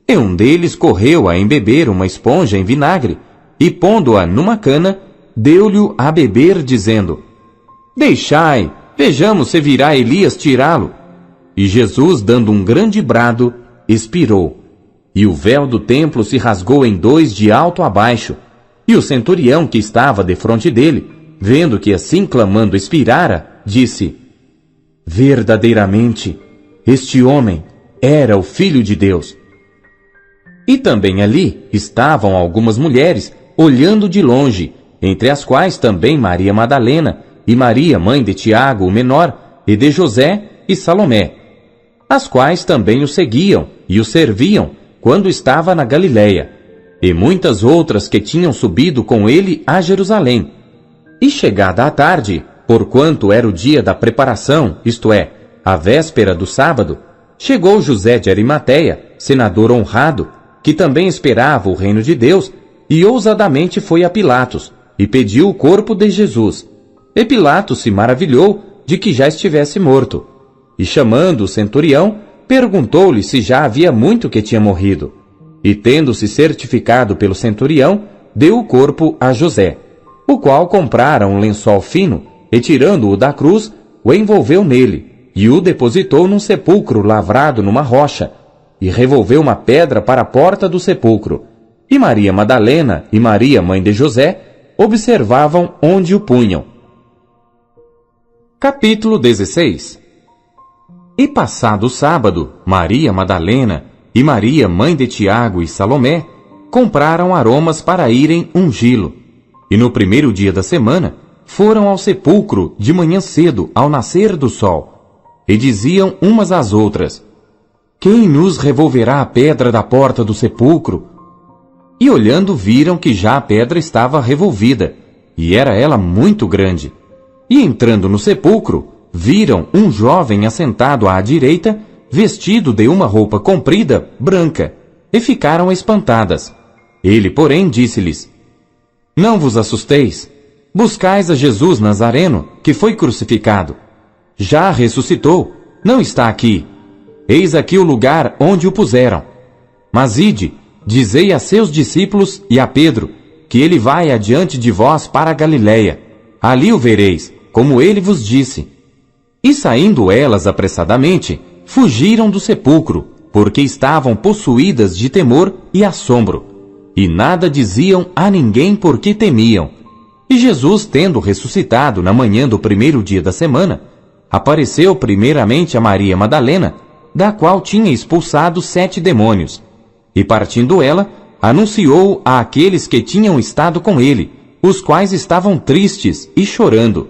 E um deles correu a embeber uma esponja em vinagre, e pondo-a numa cana, deu-lhe a beber, dizendo: Deixai, vejamos se virá Elias tirá-lo. E Jesus, dando um grande brado, expirou. E o véu do templo se rasgou em dois de alto a baixo. E o centurião que estava defronte dele, vendo que assim clamando expirara, disse: Verdadeiramente, este homem era o Filho de Deus. E também ali estavam algumas mulheres, olhando de longe, entre as quais também Maria Madalena, e Maria, mãe de Tiago, o menor, e de José e Salomé, as quais também o seguiam e o serviam quando estava na Galiléia, e muitas outras que tinham subido com ele a Jerusalém. E chegada a tarde, porquanto era o dia da preparação, isto é, a véspera do sábado, chegou José de Arimateia, senador honrado, que também esperava o reino de Deus, e ousadamente foi a Pilatos, e pediu o corpo de Jesus. E Pilatos se maravilhou de que já estivesse morto. E chamando o centurião, perguntou-lhe se já havia muito que tinha morrido. E tendo-se certificado pelo centurião, deu o corpo a José, o qual comprara um lençol fino, e tirando-o da cruz, o envolveu nele, e o depositou num sepulcro lavrado numa rocha, e revolveu uma pedra para a porta do sepulcro. E Maria Madalena e Maria, mãe de José, observavam onde o punham. Capítulo 16. E passado o sábado, Maria Madalena e Maria, mãe de Tiago e Salomé, compraram aromas para irem ungí-lo. E no primeiro dia da semana, foram ao sepulcro de manhã cedo, ao nascer do sol. E diziam umas às outras: Quem nos revolverá a pedra da porta do sepulcro? E olhando viram que já a pedra estava revolvida, e era ela muito grande. E entrando no sepulcro, viram um jovem assentado à direita, vestido de uma roupa comprida, branca, e ficaram espantadas. Ele, porém, disse-lhes: Não vos assusteis, buscais a Jesus Nazareno, que foi crucificado. Já ressuscitou, não está aqui. Eis aqui o lugar onde o puseram. Mas ide, dizei a seus discípulos e a Pedro, que ele vai adiante de vós para a Galiléia. Ali o vereis, como ele vos disse. E saindo elas apressadamente, fugiram do sepulcro, porque estavam possuídas de temor e assombro, e nada diziam a ninguém porque temiam. E Jesus, tendo ressuscitado na manhã do primeiro dia da semana, apareceu primeiramente a Maria Madalena, da qual tinha expulsado 7 demônios. E partindo ela, anunciou a aqueles que tinham estado com ele, os quais estavam tristes e chorando.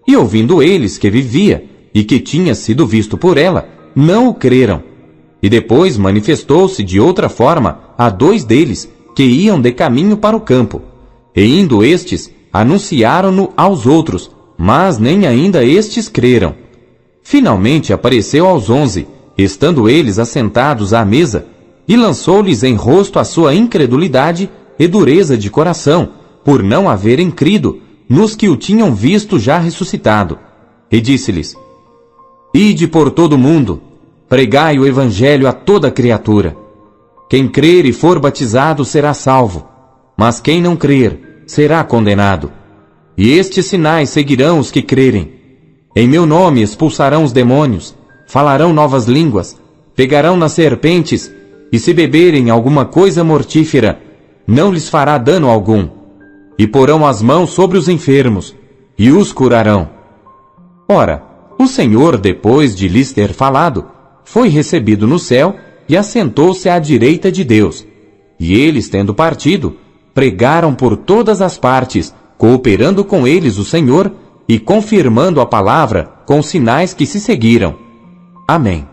E ouvindo eles que vivia, e que tinha sido visto por ela, não o creram. E depois manifestou-se de outra forma a 2 deles, que iam de caminho para o campo. E indo estes, anunciaram-no aos outros, mas nem ainda estes creram. Finalmente apareceu aos 11, estando eles assentados à mesa, e lançou-lhes em rosto a sua incredulidade e dureza de coração, por não haverem crido nos que o tinham visto já ressuscitado. E disse-lhes: Ide por todo o mundo, pregai o evangelho a toda criatura. Quem crer e for batizado será salvo, mas quem não crer será condenado. E estes sinais seguirão os que crerem. Em meu nome expulsarão os demônios, falarão novas línguas, pegarão nas serpentes, e se beberem alguma coisa mortífera, não lhes fará dano algum. E porão as mãos sobre os enfermos, e os curarão. Ora, o Senhor, depois de lhes ter falado, foi recebido no céu e assentou-se à direita de Deus. E eles, tendo partido, pregaram por todas as partes, cooperando com eles o Senhor e confirmando a palavra com sinais que se seguiram. Amém.